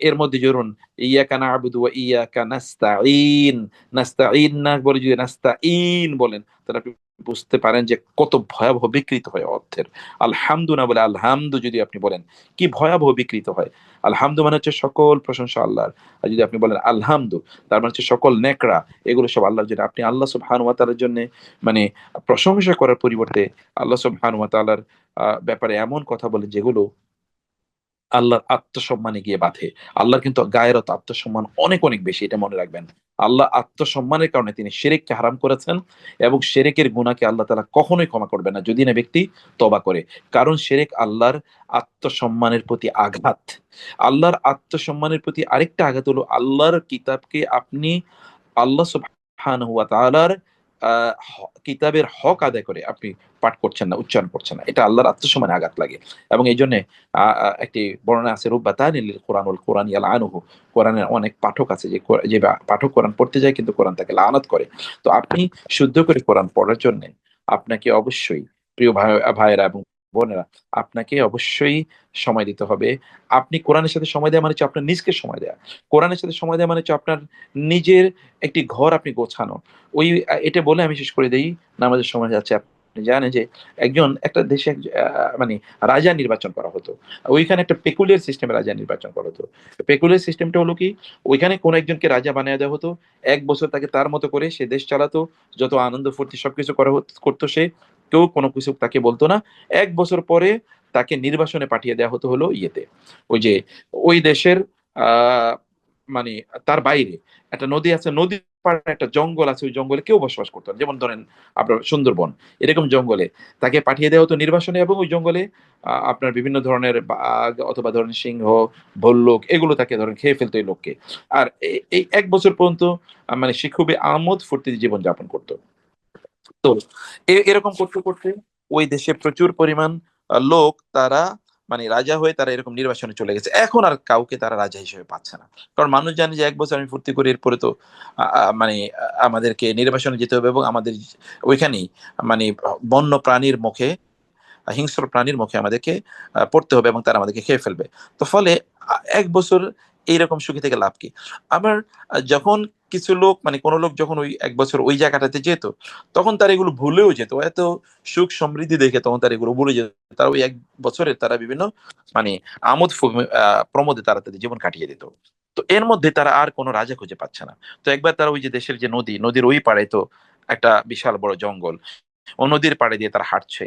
এর মধ্যে জরুন ইয়াকা না'বুদু ওয়া ইয়াকা নাস্তাঈন, নাস্তাঈন না বলে যদি নাস্তাঈন বলেন, তাহলে আপনি বুঝতে পারেন যে কত ভয়াবহ বিকৃত হয় অর্থের। আলহামদু না বলে আলহামদু যদি আপনি বলেন, কি ভয়াবহ বিকৃত হয়। আলহামদু মানে হচ্ছে সকল প্রশংসা আল্লাহর, আর যদি আপনি বলেন আলহামদু, তার মানে হচ্ছে সকল নেকড়া, এগুলো সব আল্লাহর জন্য। আপনি আল্লাহ সুবহানাহু ওয়া তাআলার জন্য মানে প্রশংসা করার পরিবর্তে আল্লাহ সুবহানাহু ওয়া তাআলার ব্যাপারে এমন কথা বলেন যেগুলো আল্লাহর আত্মসম্মানে গিয়ে বাধে। আল্লাহর কিন্তু গায়রত, আত্মসম্মান অনেক, অনেক বেশি, এটা মনে রাখবেন। আল্লাহ আত্মসম্মানের কারণে তিনি শিরককে হারাম করেছেন, এবং শিরকের গুনাহকে আল্লাহ তাআলা কখনোই ক্ষমা করবেন না যদি না ব্যক্তি তওবা করে। কারণ শিরক আল্লাহর আত্মসম্মানের প্রতি আঘাত। আল্লাহর আত্মসম্মানের প্রতি আরেকটা আঘাত হলো আল্লাহর কিতাবকে আপনি আল্লাহ সুবহানাহু ওয়া তাআলার কিতাবের হক আদায় করে আপনি পাঠ করছেন না, উচ্চারণ করছেন না। এটা আল্লাহর আত্মসম্মানে আঘাত লাগে। এবং এইজন্যে একটি বর্ণনা আছে রুব্বাতানি লিল কোরআন ওয়াল কোরআন ইয়ালআনুহু। কোরআনের অনেক পাঠক আছে যে পাঠক কোরআন পড়তে যায় কিন্তু কোরআন তাকে লানত করে। তো আপনি শুদ্ধ করে কোরআন পড়ার জন্যে আপনাকে অবশ্যই প্রিয় ভাইয়েরা এবং বোনেরা, আপনাকে অবশ্যই সময় দিতে হবে। আপনি কোরআনের সাথে সময় দেয়া মানে হচ্ছে আপনার নিজকে সময় দেয়া। কোরআনের সাথে সময় দেয়া মানে হচ্ছে আপনার নিজের একটি ঘর আপনি গোছানো। এটা বলে আমি শেষ করে দেই, নামাজের সময় যাচ্ছে। আপনি জানেন যে একটা দেশে মানে রাজা নির্বাচন করা হতো। ওইখানে একটা পেকুলিয়ার সিস্টেমে রাজা নির্বাচন করা হতো। পেকুলিয়ার সিস্টেমটা হলো কি, ওইখানে কোন একজনকে রাজা বানায় দেওয়া হতো। ১ বছর তাকে তার মতো করে সে দেশ চালাতো। যত আনন্দ ফুর্তি সবকিছু করতো সে। কেউ কোনো কিছু তাকে বলতো না। ১ বছর পরে তাকে নির্বাসনে পাঠিয়ে দেওয়া হতো হলো ইয়েতে। ওই যে ওই দেশের আ মানে তার বাইরে একটা নদী আছে, নদীর পাড়ে একটা জঙ্গল আছে, ওই জঙ্গলে কেউ বসবাস করতো না। যেমন ধরেন আপনার সুন্দরবন, এরকম জঙ্গলে তাকে পাঠিয়ে দেওয়া হতো নির্বাসনে, এবং ওই জঙ্গলে আপনার বিভিন্ন ধরনের বাঘ অথবা ধরেন সিংহ, ভল্লুক এগুলো তাকে ধরেন খেয়ে ফেলতো এই লোককে। আর এই ১ বছর পর্যন্ত মানে সে খুবই আমোদ ফুর্তিতে জীবনযাপন করত। তো এরকম করতে, করতে ওই দেশে প্রচুর পরিমাণ লোক তারা মানে রাজা হয়ে তারা এরকম নির্বাসনে চলে গেছে। এখন আর কাউকে তারা রাজা হিসেবে পাচ্ছে না। কারণ মানুষ জানে যে ১ বছর আমি ফুর্তি করি, এরপরে তো আ আ মানে আমাদেরকে নির্বাসনে যেতে হবে, এবং আমাদের ওইখানেই মানে বন্য প্রাণীর মুখে, হিংস্র প্রাণীর মুখে আমাদেরকে পড়তে হবে, এবং তারা আমাদেরকে খেয়ে ফেলবে। তো ফলে ১ বছর এইরকম সুখী থেকে লাভ কি? আবার যখন কিছু লোক মানে কোন লোক যখন ওই ১ বছর ওই জায়গাটাতে যেত, তখন তারা এগুলো ভুলেও যেত। এত সুখ সমৃদ্ধি দেখে তখন তারা এগুলো ভুলে যেত। তারা ওই ১ বছরে তারা বিভিন্ন মানে আমোদ প্রমোদে তারা তাদের জীবন কাটিয়ে দিত। তো এর মধ্যে তারা আর কোন রাজা খুঁজে পাচ্ছে না। তো একবার তারা ওই যে দেশের যে নদী, নদীর ওই পাড়ে তো একটা বিশাল বড় জঙ্গল। ও নদীর পাড়ে দিয়ে তারা হাঁটছে।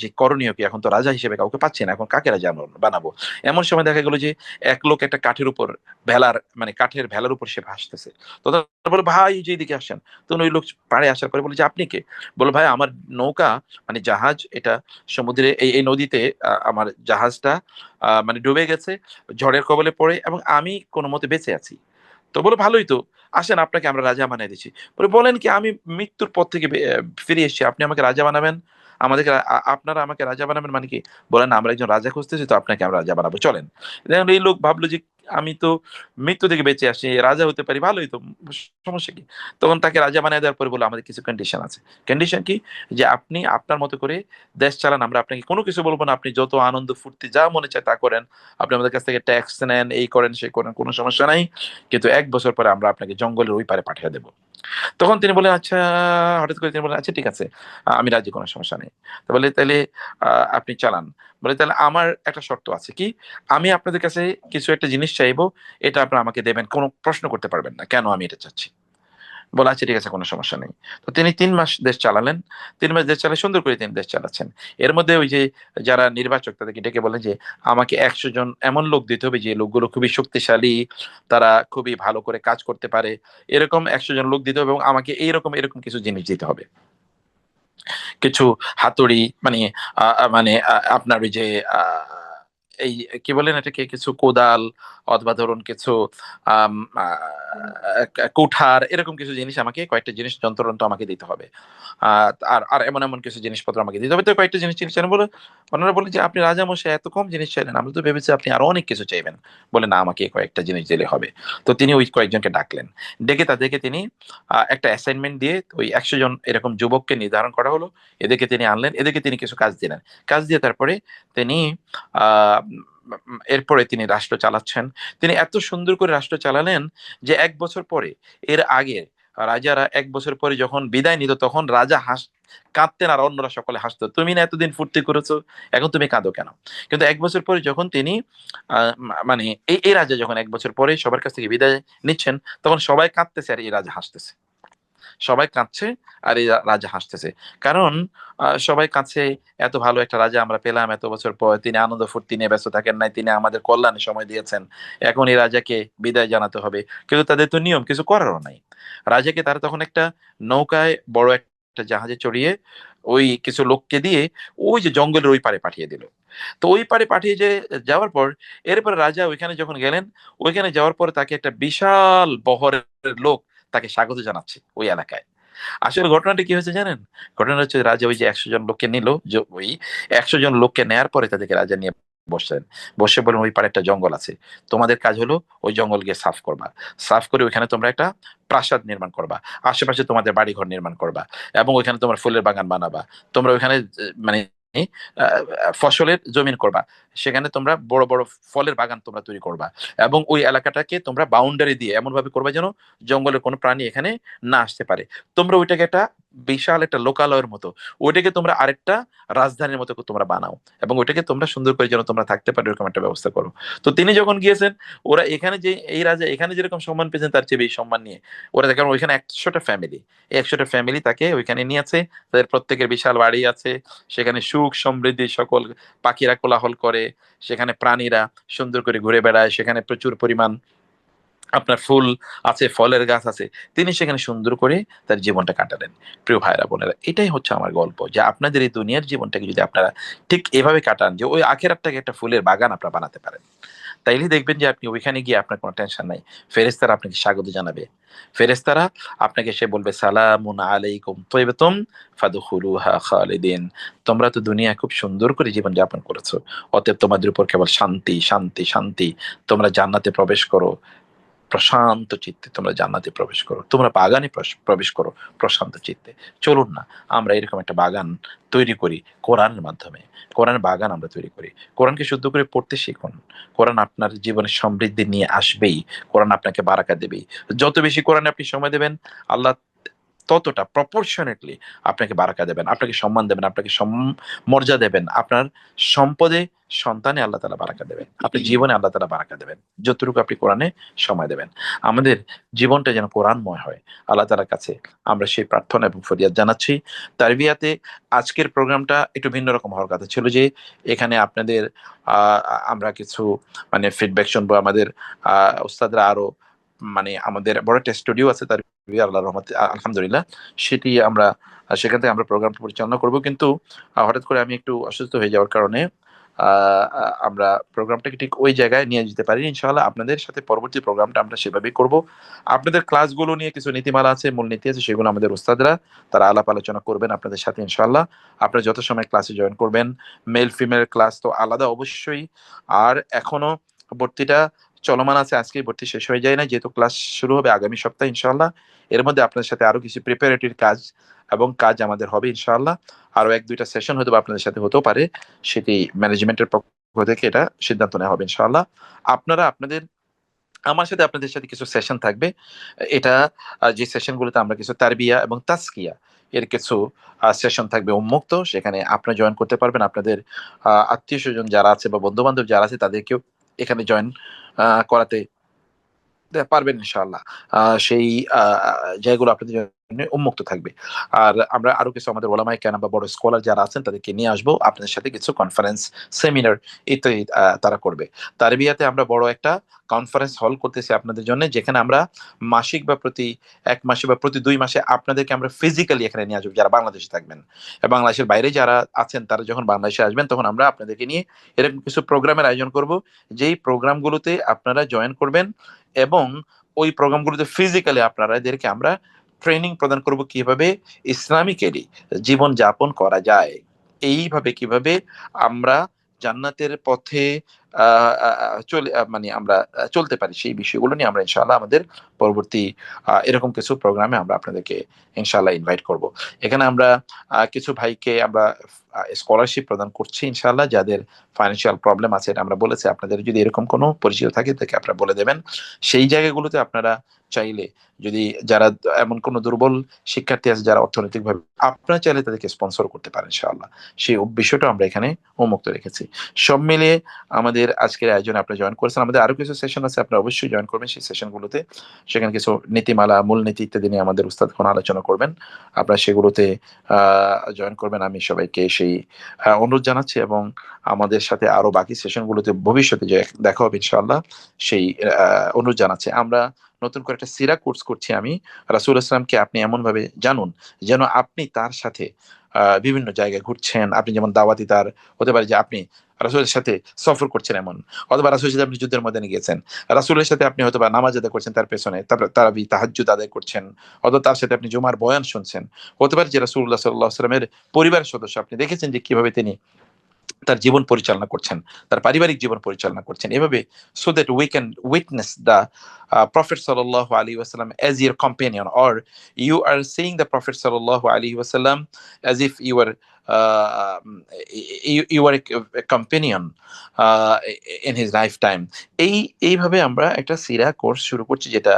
যে করণীয় কি? এখন তো রাজা হিসেবে কাউকে পাচ্ছি না। এখন কাকে রাজা বানাবো? এমন সময় দেখা গেল যে এক লোক একটা কাঠের উপর মানে কাঠের ভেলার উপর সে ভাসতেছে। তো তারা বলল, "ভাই এই যে এদিকে আসেন।" তখন ওই লোক পাড়ে আসার পরে বলে যে, "আপনি কে?" বলল, "ভাই আমার নৌকা মানে জাহাজ এটা সমুদ্রে এই নদীতে আমার জাহাজটা মানে ডুবে গেছে, ঝড়ের কবলে পড়ে, এবং আমি কোনমতে বেঁচে আছি।" তো বলল, "ভালোই তো। আসেন আপনাকে আমরা রাজা বানায় দিচ্ছি।" বলে, "বলেন কি? আমি মৃত্যুর পথ থেকে ফিরে এসেছি। আপনি আমাকে রাজা বানাবেন? আমাদেরকে আপনারা আমাকে রাজা বানাবেন মানে কি?" বলে, "না, আমরা একজন রাজা খুঁজতেছি, তো আপনাকে আমরা রাজা বানাবো। চলেন।" এখন এই লোক ভাবলো যে আমি তো মৃত্যু থেকে বেঁচে আসছি, রাজা হতে পারি, ভালোই তো, সমস্যা কি? তখন তাকে রাজা বানায় দেওয়ার পরে বলল, "আমাদের কিছু কন্ডিশন আছে।" কন্ডিশন কি? যে আপনি আপনার মতো করে দেশ চালান, আমরা আপনাকে কোনো কিছু বলব না। আপনি যত আনন্দ ফুর্তি যা মনে চায় তা করেন। আপনি আমাদের কাছ থেকে ট্যাক্স নেন, এই করেন, সেই করেন, কোনো সমস্যা নাই। কিন্তু ১ বছর পরে আমরা আপনাকে জঙ্গলের ওই পারে পাঠিয়ে দেব। তখন তিনি বললেন, "আচ্ছা।" হঠাৎ করে তিনি বললেন, "আচ্ছা ঠিক আছে। আমি রাজি, কোনো সমস্যা নেই।" তো বলে, "তাইলে আপনি চালান।" বলে, "তাহলে আমার একটা শর্ত আছে। কি? আমি আপনাদের কাছে কিছু একটা জিনিস চাইবো। এটা আপনারা আমাকে দেবেন। কোন প্রশ্ন করতে পারবেন না। কেন আমি এটা চাচ্ছি?" বলে, "আচ্ছা ঠিক আছে, কোনো সমস্যা নেই।" তো তিনি ৩ মাস দেশ চালালেন। ৩ মাস দেশ চালিয়ে সুন্দর করে তিনি দেশ চালাচ্ছেন। এর মধ্যে ওই যে যারা নির্বাচক তাদেরকে ডেকে বললেন যে, "আমাকে ১০০ জন এমন লোক দিতে হবে যে লোকগুলো খুবই শক্তিশালী, তারা খুবই ভালো করে কাজ করতে পারে। এরকম ১০০ জন লোক দিতে হবে, এবং আমাকে এরকম কিছু জিনিস দিতে হবে। কিছু হাতুড়ি মানে আ আ মানে আপনার ওই যে আ এই কি বলেন এটাকে? কিছু কোদাল অথবা ধরুন কিছু আম আ কুঠার, এরকম কিছু জিনিস, আমাকে কয়েকটা জিনিস যন্ত্র-টন্ত্র আমাকে দিতে হবে। আ আর এমন কিছু জিনিসপত্র আমাকে দিতে হবে। তো কয়েকটা জিনিস চাইলেন বলে ওনারা বললেন যে, "আপনি রাজামশাই এত কম জিনিস চাইলেন। আমরা তো ভেবেছি আপনি আরো অনেক কিছু চাইবেন।" বলে, "না, আমাকে এই কয়েকটা জিনিস দিলে হবে।" তো তিনি ওই কয়েকজনকে ডাকলেন। ডেকে তাদেরকে তিনি একটা অ্যাসাইনমেন্ট দিয়ে ওই ১০০ জন এরকম যুবককে নির্ধারণ করা হলো। এদেরকে তিনি আনলেন। এদেরকে তিনি কিছু কাজ দিলেন। কাজ দিয়ে তারপরে তিনি আ এরপরে তিনি রাষ্ট্র চালাচ্ছেন। তিনি এত সুন্দর করে রাষ্ট্র চালালেন যে ১ বছর পরে, এর আগে রাজারা ১ বছর পরে যখন বিদায় নিত, তখন রাজা কাঁদতেন আর অন্যরা সকলে হাসতো। "তুমি না এতদিন ফুর্তি করেছো, এখন তুমি কাঁদো কেন?" কিন্তু ১ বছর পরে যখন তিনি আ মানে এই রাজা যখন ১ বছর পরে সবার কাছ থেকে বিদায় নিচ্ছেন, তখন সবাই কাঁদতেছে আর এই রাজা হাসতেছে। সবাই কাঁদছে আর এই রাজা হাসতেছে। কারণ সবাই কাঁদছে, এত ভালো একটা রাজা আমরা পেলাম এত বছর পর। তিনি আনন্দ ফুর্তি নিয়ে ব্যস্ত থাকেন নাই। তিনি আমাদের কল্যাণে সময় দিয়েছেন। এখন এই রাজাকে বিদায় জানাতে হবে। কিন্তু তাদের তো নিয়ম, কিছু করারও নাই। রাজাকে তারা তখন একটা নৌকায় বড় একটা জাহাজে চড়িয়ে ওই কিছু লোককে দিয়ে ওই যে জঙ্গলের ওই পারে পাঠিয়ে দিল। তো ওই পারে পাঠিয়ে যাওয়ার পর এরপরে রাজা ওইখানে যখন গেলেন, ওইখানে যাওয়ার পরে তাকে একটা বিশাল বহরের লোক তাকে স্বাগত জানাচ্ছে ওই এলাকায়। আসলে ঘটনাটা কি হয়েছে জানেন? ঘটনাটা হচ্ছে রাজা ওই যে ১০০ জন লোককে নিল, যে ওই ১০০ জন লোককে নেয়ার পরে তাদেরকে রাজা নিয়ে বসলেন। বসে বললেন, "ওই পারে একটা জঙ্গল আছে। তোমাদের কাজ হলো ওই জঙ্গল গিয়ে সাফ করবা। সাফ করে ওইখানে তোমরা একটা প্রাসাদ নির্মাণ করবা। আশেপাশে তোমাদের বাড়িঘর নির্মাণ করবা এবং ওইখানে তোমরা ফুলের বাগান বানাবা। তোমরা ওইখানে মানে আ ফসলের জমিন করবা। সেখানে তোমরা বড়, বড় ফলের বাগান তোমরা তৈরি করবা এবং ওই এলাকাটাকে তোমরা বাউন্ডারি দিয়ে এমনভাবে করবা যেন জঙ্গলের কোনো প্রাণী এখানে না আসতে পারে। তোমরা ওইটাকে একটা বিশাল একটা লোকালয়ের মতো, ওইটাকে তোমরা আরেকটা রাজধানীর মতো তোমরা বানাও এবং ওইটাকে তোমরা সুন্দর করে যেন তোমরা থাকতে পারো এরকম একটা ব্যবস্থা করো।" তো তিনি যখন গিয়েছেন, ওরা এখানে যে এই রাজা এখানে যেরকম সম্মান পেয়েছেন তার চেয়ে বেশি সম্মান নিয়ে ওরা, কারণ ওইখানে ১০০টা ফ্যামিলি, এই ১০০টা ফ্যামিলি তাকে ওইখানে নিয়েছে। তাদের প্রত্যেকের বিশাল বাড়ি আছে। সেখানে সুখ সমৃদ্ধি, সকল পাখিরা কোলাহল করে, সেখানে প্রাণীরা সুন্দর করে ঘুরে বেড়ায়, সেখানে প্রচুর পরিমাণ আপনার ফুল আছে, ফলের গাছ আছে। তিনি সেখানে সুন্দর করে তার জীবনটা কাটালেন। প্রিয় ভাইরা বোনেরা, এটাই হচ্ছে আমার গল্প, যে আপনাদের এই দুনিয়ার জীবনটাকে যদি আপনারা ঠিক এভাবে কাটান যে ওই আখেরাতটাকে একটা ফুলের বাগান আপনারা বানাতে পারেন, তাইলে দেখবেন যে আপনি ওইখানে গিয়ে আপনার কোনো টেনশন নাই। ফেরেশতারা আপনাকে স্বাগত জানাবে। ফেরেশতারা আপনাকে এসে বলবে, "সালামুন আলাইকুম তিবতুম ফাদখুলুহা খালিদিন।" তোমরা তো দুনিয়ায় খুব সুন্দর করে জীবন যাপন করেছো। অতএব তোমাদের উপর কেবল শান্তি, শান্তি, শান্তি। তোমরা জান্নাতে প্রবেশ করো। প্রশান্ত চিত্তে তোমরা জান্নাতে প্রবেশ করো। তোমরা বাগানে প্রবেশ করো প্রশান্ত চিত্তে। চলুন না আমরা এরকম একটা বাগান তৈরি করি কোরআনের মাধ্যমে। কোরআনের বাগান আমরা তৈরি করি। কোরআনকে শুদ্ধ করে পড়তে শিখুন। কোরআন আপনার জীবনে সমৃদ্ধি নিয়ে আসবেই। কোরআন আপনাকে বারাকা দেবেই। যত বেশি কোরআনে আপনি সময় দেবেন, আল্লাহ ততটা প্রপোর্শনেটলি আপনাকে বারাকা দেবেন, আপনাকে সম্মান দেবেন, আপনাকে মর্যাদা দেবেন। আপনার সম্পদে, সন্তানে আল্লাহ তাআলা বারাকা দেবেন। আপনার জীবনে আল্লাহ তাআলা বারাকা দেবেন। যতটুকু আপনি কোরআনে সময় দেবেন। আমাদের জীবনটা যেন কোরআনময় হয়। আল্লাহ তাআলার কাছে আমরা সেই প্রার্থনা এবং ফরিয়াদ জানাচ্ছি। তারবিয়াতে আজকের প্রোগ্রামটা একটু ভিন্ন রকম হওয়ার কথা ছিল, যে এখানে আপনাদের আ আমরা কিছু মানে ফিডব্যাক শুনবো। আমাদের উস্তাদরা আরো মানে আমাদের বড় একটা স্টুডিও আছে তার, আল্লাহর রহমতে আলহামদুলিল্লাহ। সেটি আমরা সেখান থেকে আমরা প্রোগ্রামটা পরিচালনা করব। কিন্তু হঠাৎ করে আমি একটু অসুস্থ হয়ে যাওয়ার কারণে আ আ আমরা প্রোগ্রামটাকে ঠিক ওই জায়গায় নিয়ে যেতে পারিনি। ইনশাআল্লাহ আপনাদের সাথে পরবর্তী প্রোগ্রামটা আমরা সেভাবেই করব। আপনাদের ক্লাসগুলো নিয়ে কিছু নীতিমালা আছে, মূলনীতি আছে, সেগুলো আমাদের উস্তাদরা তারা আলাপ আলোচনা করবেন আপনাদের সাথে ইনশাআল্লাহ। আপনারা যত সময় ক্লাসে জয়েন করবেন, মেল ফিমেল ক্লাস তো আলাদা অবশ্যই। আর এখনো ভর্তিটা চলমান আছে। আজকেই ভর্তি শেষ হয়ে যায় না। যেহেতু ক্লাস শুরু হবে আগামী সপ্তাহে ইনশাআল্লাহ। এর মধ্যে আপনাদের সাথে আরো কিছু প্রিপারেটরি কাজ এবং কাজ আমাদের হবে ইনশাআল্লাহ। আরো ১-২ টা সেশন হয়তোবা আপনাদের সাথে হতেও পারে। সেটি ম্যানেজমেন্টের পক্ষ থেকে এটা সিদ্ধান্ত নেওয়া হবে ইনশাআল্লাহ। আপনারা আপনাদের আমার সাথে আপনাদের সাথে কিছু সেশন থাকবে। এটা যে সেশনগুলোতে আমরা কিছু তারবিয়া এবং তাজকিয়া এর কিছু সেশন থাকবে উন্মুক্ত। সেখানে আপনারা জয়েন করতে পারবেন। আপনাদের আত্মীয়স্বজন যারা আছে বা বন্ধু-বান্ধব যারা আছে তাদেরকেও এখানে জয়েন করাতে পারবেন ইনশাআল্লাহ। সেই আ জায়গাগুলো আপনাদের জন্য উন্মুক্ত থাকবে। আর আমরা আরো কিছু আমাদের ওলামায়ে কেরাম বা বড় স্কলার যারা আছেন তাদেরকে নিয়ে আসবো। আপনাদের সাথে কিছু কনফারেন্স, সেমিনার ইত্যাদি তারা করবে। তারবিয়াতে আমরা বড় একটা কনফারেন্স হল করতেছি আপনাদের জন্য, যেখানে আমরা মাসিক বা প্রতি ১ মাসে বা প্রতি ২ মাসে আপনাদেরকে আমরা ফিজিক্যালি এখানে নিয়ে আসবো যারা বাংলাদেশে থাকবেন। বাংলাদেশের বাইরে যারা আছেন তারা যখন বাংলাদেশে আসবেন তখন আমরা আপনাদেরকে নিয়ে এরকম কিছু প্রোগ্রামের আয়োজন করব। যেই প্রোগ্রামগুলোতে আপনারা জয়েন করবেন এবং ওই প্রোগ্রামগুলোতে ফিজিক্যালি আপনাদেরকে আমরা ট্রেনিং প্রদান করব কিভাবে ইসলামিক্যালি জীবন যাপন করা যায়। এইভাবে কিভাবে আমরা জান্নাতের পথে আ আ আ চলে মানে আমরা চলতে পারি সেই বিষয়গুলো নিয়ে আমরা ইনশাআল্লাহ আমাদের পরবর্তী এরকম কিছু প্রোগ্রামে আমরা আপনাদেরকে ইনশাআল্লাহ ইনভাইট করব। এখানে আমরা কিছু ভাইকে আমরা স্কলারশিপ প্রদান করছি ইনশাআল্লাহ, যাদের ফাইন্যান্সিয়াল প্রবলেম আছে। এটা আমরা বলেছি আপনাদের যদি এরকম কোনো পরিচিত থাকে তাকে আপনারা বলে দেবেন। সেই জায়গাগুলোতে আপনারা চাইলে যদি যারা এমন কোনো দুর্বল শিক্ষার্থী আছে যারা অর্থনৈতিকভাবে, আপনারা চাইলে তাদেরকে স্পন্সর করতে পারেন ইনশাআল্লাহ। সেই বিষয়টা আমরা এখানে উন্মুক্ত রেখেছি। সব মিলিয়ে আমাদের আজকের আয়োজনে আপনারা জয়েন করেছেন। আমাদের আরো কিছু সেশন আছে, আপনারা অবশ্যই জয়েন করবেন সেই সেশনগুলোতে। সেখানে কিছু নীতিমালা, মূলনীতি ইত্যাদি নিয়ে আমাদের উস্তাদগণ আলোচনা করবেন। আপনারা সেগুলোতে আ জয়েন করবেন। আমি সবাইকে সেই অনুরোধ জানাচ্ছি এবং আমাদের সাথে আরো বাকি সেশনগুলোতে ভবিষ্যতে যে দেখা হবে ইনশাআল্লাহ সেই অনুরোধ জানাচ্ছি। আমরা নতুন করে একটা সিরা কোর্স করছি আমি। রাসূলুল্লাহ সাল্লাল্লাহু আলাইহি ওয়াসাল্লামকে আপনি এমনভাবে জানুন যেন আপনি তার সাথে বিভিন্ন জায়গায় ঘুরছেন। আপনি যেমন দাওয়াতি তার হতে পারে যে আপনি রাসূলের সাথে সফর করছেন এমন, অথবা রাসূলের সাথে আপনি যুদ্ধের ময়দানে গিয়েছেন, রাসূলের সাথে আপনি হয়তোবা নামাজ আদায় করছেন তার পেছনে, তারপর তারাবি তাহাজ্জুদ আদায় করছেন, অথবা তার সাথে আপনি জুমার বয়ান শুনছেন। হতে পারে যে রাসূলুল্লাহ সাল্লাল্লাহু আলাইহি ওয়াসাল্লামের পরিবারের সদস্য, আপনি দেখেছেন যে কিভাবে তিনি তার জীবন পরিচালনা করছেন, তার পারিবারিক জীবন পরিচালনা করছেন এভাবে, so that we can witness the Prophet সাল্লাল্লাহু আলাইহি ওয়াসাল্লাম as your companion, or you are seeing the Prophet সাল্লাল্লাহু আলাইহি ওয়াসাল্লাম as if you are you are companion in his lifetime. এইভাবে আমরা একটা সিরা কোর্স শুরু করছি, যেটা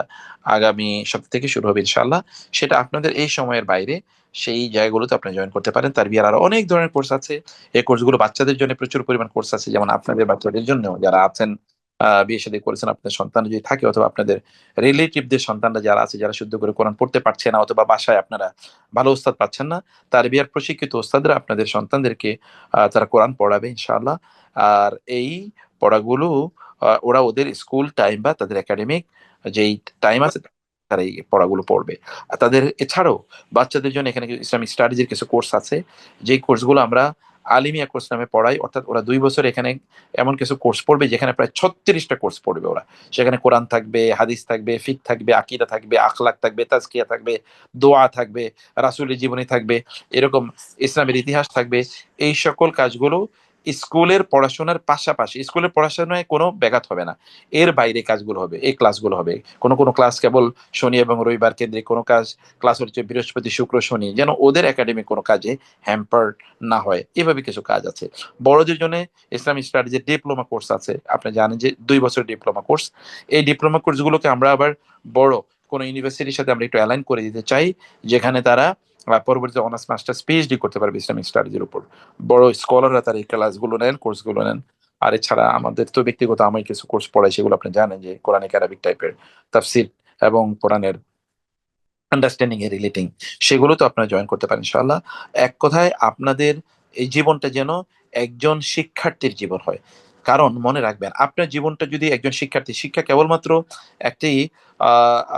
আগামী সপ্তাহ থেকে শুরু হবে ইনশাআল্লাহ। সেটা আপনাদের এই সময়ের বাইরে সেই জায়গাগুলোতে আপনি জয়েন করতে পারেন। তার বিয়ার আরো অনেক ধরনের কোর্স আছে। এই কোর্সগুলো বাচ্চাদের জন্য প্রচুর পরিমাণ কোর্স আছে, যেমন আপনাদের বাচ্চাদের জন্য যারা আছেন, বিয়ে শাদী করেছেন, আপনাদের সন্তান যদি থাকে, অথবা আপনাদের রিলেটিভদের সন্তানরা যারা আছে, যারা শুদ্ধ করে কোরআন পড়তে পারছে না, অথবা বাসায় আপনারা ভালো ওস্তাদ পাচ্ছেন না, তার বিয়ার প্রশিক্ষিত ওস্তাদরা আপনাদের সন্তানদেরকে তারা কোরআন পড়াবে ইনশাআল্লাহ। আর এই পড়াগুলো ওরা ওদের স্কুল টাইম বা তাদের একাডেমিক যেই টাইম আছে তারা এই পড়াগুলো পড়বে। আর তাদের এছাড়াও বাচ্চাদের জন্য এখানে ইসলামিক স্টাডিজের কিছু কোর্স আছে, যেই কোর্সগুলো আমরা আলিমিয়া কোর্স নামে পড়াই। অর্থাৎ ওরা 2 বছর এখানে এমন কিছু কোর্স পড়বে যেখানে প্রায় 36টা কোর্স পড়বে ওরা। সেখানে কোরআন থাকবে, হাদিস থাকবে, ফিক থাকবে, আকিদা থাকবে, আখলাক থাকবে, তাজকিয়া থাকবে, দোয়া থাকবে, রাসূলের জীবনী থাকবে, এরকম ইসলামের ইতিহাস থাকবে। এই সকল কাজগুলো স্কুলের পড়াশোনার পাশাপাশি, স্কুলের পড়াশোনায় কোনো ব্যাঘাত হবে না, এর বাইরে কাজগুলো হবে, এই ক্লাসগুলো হবে। কোনো কোনো ক্লাস কেবল শনি এবং রবিবার কেন্দ্রিক, কোনো ক্লাস হচ্ছে বৃহস্পতি শুক্র শনি, যেন ওদের একাডেমিক কোনো কাজে হ্যাম্পার না হয়, এভাবে কিছু কাজ আছে। বড়দের জন্য ইসলামিক স্টাডিজের ডিপ্লোমা কোর্স আছে, আপনি জানেন যে 2 বছর ডিপ্লোমা কোর্স। এই ডিপ্লোমা কোর্সগুলোকে আমরা আবার বড় কোনো ইউনিভার্সিটির সাথে আমরা একটু অ্যালাইন করে দিতে চাই, যেখানে তারা পরবর্তীতে অনার্স মাস্টার্স পিএইচডি করতে পারবে ইসলামিক স্টাডিজের উপর। বড় স্কলাররা তার এই ক্লাসগুলো নেন, কোর্সগুলো নেন। আর এছাড়া আমাদের তো ব্যক্তিগত আমি কিছু কোর্স পড়াই, সেগুলো আপনি জানেন যে কোরআনিক আরবিক টাইপের তাফসির এবং কোরআনের আন্ডারস্ট্যান্ডিং এ রিলেটিং, সেগুলো তো আপনারা জয়েন করতে পারেন ইনশাআল্লাহ। এক কথায় আপনাদের এই জীবনটা যেন একজন শিক্ষার্থীর জীবন হয়। কারণ মনে রাখবেন, আপনার জীবনটা যদি একজন শিক্ষার্থী, শিক্ষা কেবলমাত্র একটি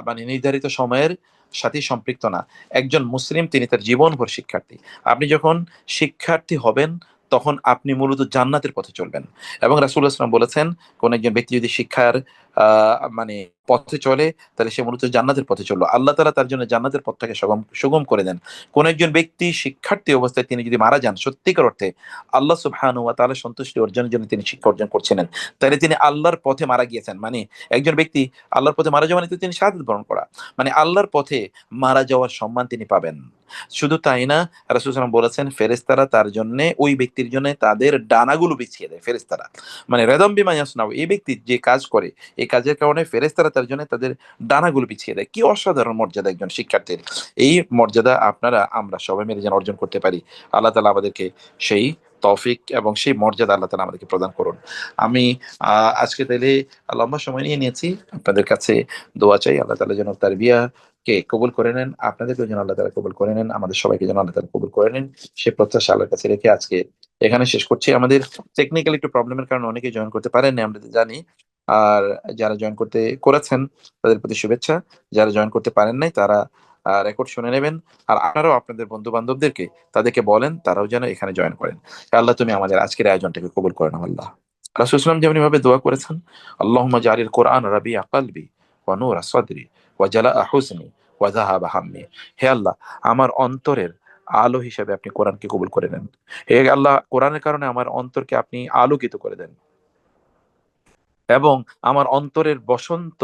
মানে নির্ধারিত সময়ের সাথে সম্পৃক্ত না। একজন মুসলিম তিনি তার জীবনভর শিক্ষার্থী। আপনি যখন শিক্ষার্থী হবেন, তখন আপনি মূলত জান্নাতের পথে চলবেন। এবং রাসূলুল্লাহ সাল্লাল্লাহু আলাইহি ওয়াসাল্লাম বলেছেন, কোন একজন ব্যক্তি যদি শিক্ষার মানে পথে চলে, তাহলে সে মূলত জান্নাতের পথে চললো। আল্লাহ তাআলা তার জন্য জান্নাতের পথটাকে সুগম করে দেন। কোন একজন ব্যক্তি শিক্ষার্থী অবস্থায় তিনি যদি মারা যান, সত্যিকার অর্থে আল্লাহ সুবহানাহু ওয়া তাআলা সন্তুষ্টি অর্জনের জন্য তিনি শিক্ষা অর্জন করছিলেন, তাহলে তিনি আল্লাহর পথে মারা গিয়েছেন। মানে একজন ব্যক্তি আল্লাহর পথে মারা যাওয়া মানে তো তিনি শাহাদাত বরণ করা, মানে আল্লাহর পথে মারা যাওয়ার সম্মান তিনি পাবেন। শুধু তাই না, রাসূল সাল্লাল্লাহু আলাইহি ওয়াসাল্লাম বলেছেন, ফেরেশতারা তার জন্য, ওই ব্যক্তির জন্য তাদের ডানাগুলো বিছিয়ে দেয় ফেরেশতারা। মানে রেদম বিমা ইয়াসনাউ, এই ব্যক্তি যে কাজ করে, এই কাজের কারণে ফেরেশতারা তার জন্য তাদের ডানাগুলো বিছিয়ে দেয়। কি অসাধারণ মর্যাদা একজন শিক্ষার্থীর! এই মর্যাদা আমরা সবাই মিলে যেন অর্জন করতে পারি। আল্লাহ তাআলা আমাদেরকে সেই তৌফিক এবং সেই মর্যাদা আল্লাহ তাআলা আমাদেরকে প্রদান করুন। আমি আজকে তাইলে লম্বা সময় নিয়ে নিয়েছি। আপনাদের কাছে দোয়া চাই, আল্লাহ তাআলা যেন তারবিয়াকে কবুল করে নেন, আপনাদেরকেও যেন আল্লাহ তাআলা কবুল করে নেন, আমাদের সবাইকে যেন আল্লাহ তাআলা কবুল করে নেন। সে প্রত্যাশা আল্লাহর কাছে রেখে আজকে এখানে শেষ করছি। আমাদের টেকনিক্যাল একটু প্রবলেমের কারণে অনেকেই জয়েন করতে পারেননি, আমরা জানি। আর যারা জয়েন করেছেন, তাদের প্রতি শুভেচ্ছা। যারা জয়েন করতে পারেন নাই, তারা রেকর্ড শুনে নেবেন। আর আপনারাও আপনাদের বন্ধু বান্ধবদেরকে তাদেরকে বলেন, তারাও যেন এখানে জয়েন করেন। আল্লাহ, তুমি আমাদের আজকের আয়োজনটাকে কবুল করে নাও আল্লাহ। রাসূল সাল্লাল্লাহু আলাইহি ওয়াসাল্লাম যেমনি ভাবে দোয়া করেছেন, আল্লাহুম্মা জাআলিল কুরআন রাবিআ কলবি ওয়া নূরা সাদরি ওয়া জালাআ হুজনি ওয়া যাহাবা হাম্মি। হে আল্লাহ, আমার অন্তরের আলো হিসেবে আপনি কোরআনকে কবুল করে নেন। হে আল্লাহ, কোরআনের কারণে আমার অন্তরকে আপনি আলোকিত করে দেন, এবং আমার অন্তরের বসন্ত,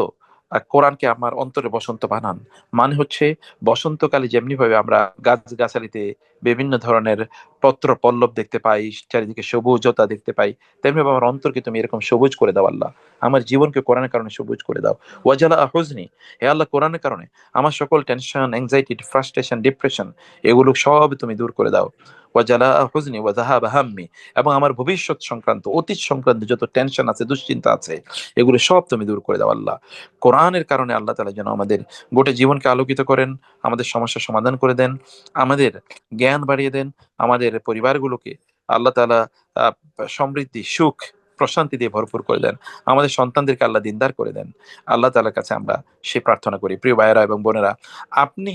কোরআনকে আমার অন্তরে বসন্ত বানান। মানে হচ্ছে, বসন্তকালে যেমনি ভাবে আমরা গাছ-গাছালিতে বিভিন্ন ধরনের পত্র পল্লব দেখতে পাই, চারিদিকে সবুজতা দেখতে পাই, তেমনি ভাবে আমার অন্তরকে তুমি এরকম সবুজ করে দাও আল্লাহ। আমার জীবনকে কোরআনের কারণে সবুজ করে দাও। ওয়াজালা হুজনি, হে আল্লাহ, কোরআনের কারণে আমার সকল টেনশন, অ্যাংজাইটি, ফ্রাস্ট্রেশন, ডিপ্রেশন, এগুলো সব তুমি দূর করে দাও। ওয়াজালা হুজনি ওয়া যাহাবা হাম্মি, এবং আমার ভবিষ্যৎ সংক্রান্ত, অতীত সংক্রান্ত যত টেনশন আছে, দুশ্চিন্তা আছে, এগুলো সব তুমি দূর করে দাও আল্লাহ। কোরআনের কারণে আল্লাহ তাআলা যেন আমাদের গোটা জীবনকে আলোকিত করেন, আমাদের সমস্যার সমাধান করে দেন, আমাদের জ্ঞান বাড়িয়ে দেন, আমাদের পরিবারগুলোকে আল্লাহ তাআলা সমৃদ্ধি, সুখ প্রশান্তি দিয়ে ভরপুর করে দেন। আমাদের সন্তানদেরকে আল্লাহ দিনদার করে দেন। আল্লাহ তাআলার কাছে আমরা সেই প্রার্থনা করি। প্রিয় ভাইয়েরা এবং বোনেরা, আপনি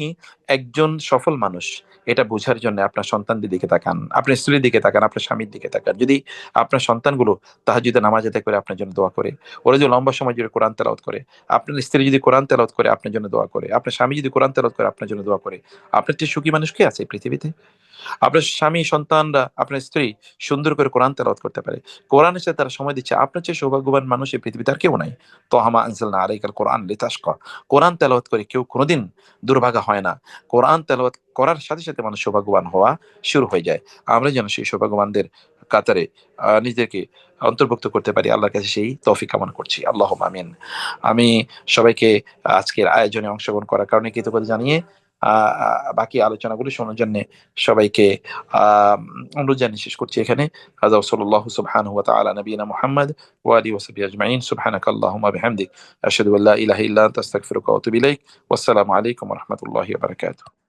একজন সফল মানুষ এটা বোঝার জন্য আপনার সন্তানদের দিকে তাকান, আপনার স্ত্রীর দিকে তাকান, আপনার স্বামীর দিকে তাকান। যদি আপনার সন্তানগুলো তাহাজ্জুদে নামাজ আদায় করে আপনার জন্য দোয়া করে, ওরা যদি লম্বা সময় জুড়ে কোরআন তেলাওয়াত করে, আপনার স্ত্রী যদি কোরআন তেলাওয়াত করে আপনার জন্য দোয়া করে, আপনার স্বামী যদি কোরআন তেলাওয়াত করে আপনার জন্য দোয়া করে, আপনার চেয়ে সুখী মানুষ কে আছে এই পৃথিবীতে? আপনার স্বামী, সন্তানরা, আপনার স্ত্রী সুন্দর করে কোরআন তেলাওয়াত করতে পারে, কোরআনের সাথে তারা সময় দিচ্ছে, আপনার চেয়ে সৌভাগ্যবান মানুষ এই পৃথিবীতে আর কেউ নাই। তাহা আনজালনা আলাইকাল কোরআন লিতাশকা। কোরআন তেলাওয়াত করে কেউ কোনোদিন দুর্ভাগা হয় না। কোরআন তেলাওয়াত করার সাথে সাথে মানুষ সৌভাগ্যবান হওয়া শুরু হয়ে যায়। আমরা যেন সেই সৌভাগ্যবানদের কাতারে নিজেদেরকে অন্তর্ভুক্ত করতে পারি, আল্লাহর কাছে সেই তৌফিক কামনা করছি। আল্লাহুম্মা আমিন। আমি সবাইকে আজকের আয়োজনে অংশগ্রহণ করার কারণে কৃতজ্ঞতা জানিয়ে বাকি আলোচনাগুলো শোনার জন্য সবাইকে অনুরোধ জানিয়ে শেষ করছি এখানে। হাযা সাল্লাল্লাহু সুবহানাহু ওয়া তাআলা নবিয়িনা মুহাম্মদ ওয়া আলিহি ওয়া সাহবিহি আজমাইন। সুবহানাকা আল্লাহুম্মা বিহামদিক আশহাদু আল্লা ইলাহা ইল্লা আনতা আস্তাগফিরুকা ওয়া আতুবু ইলাইক। ওয়াসসালামু আলাইকুম ওয়া রাহমাতুল্লাহি ওয়া বারাকাতুহু।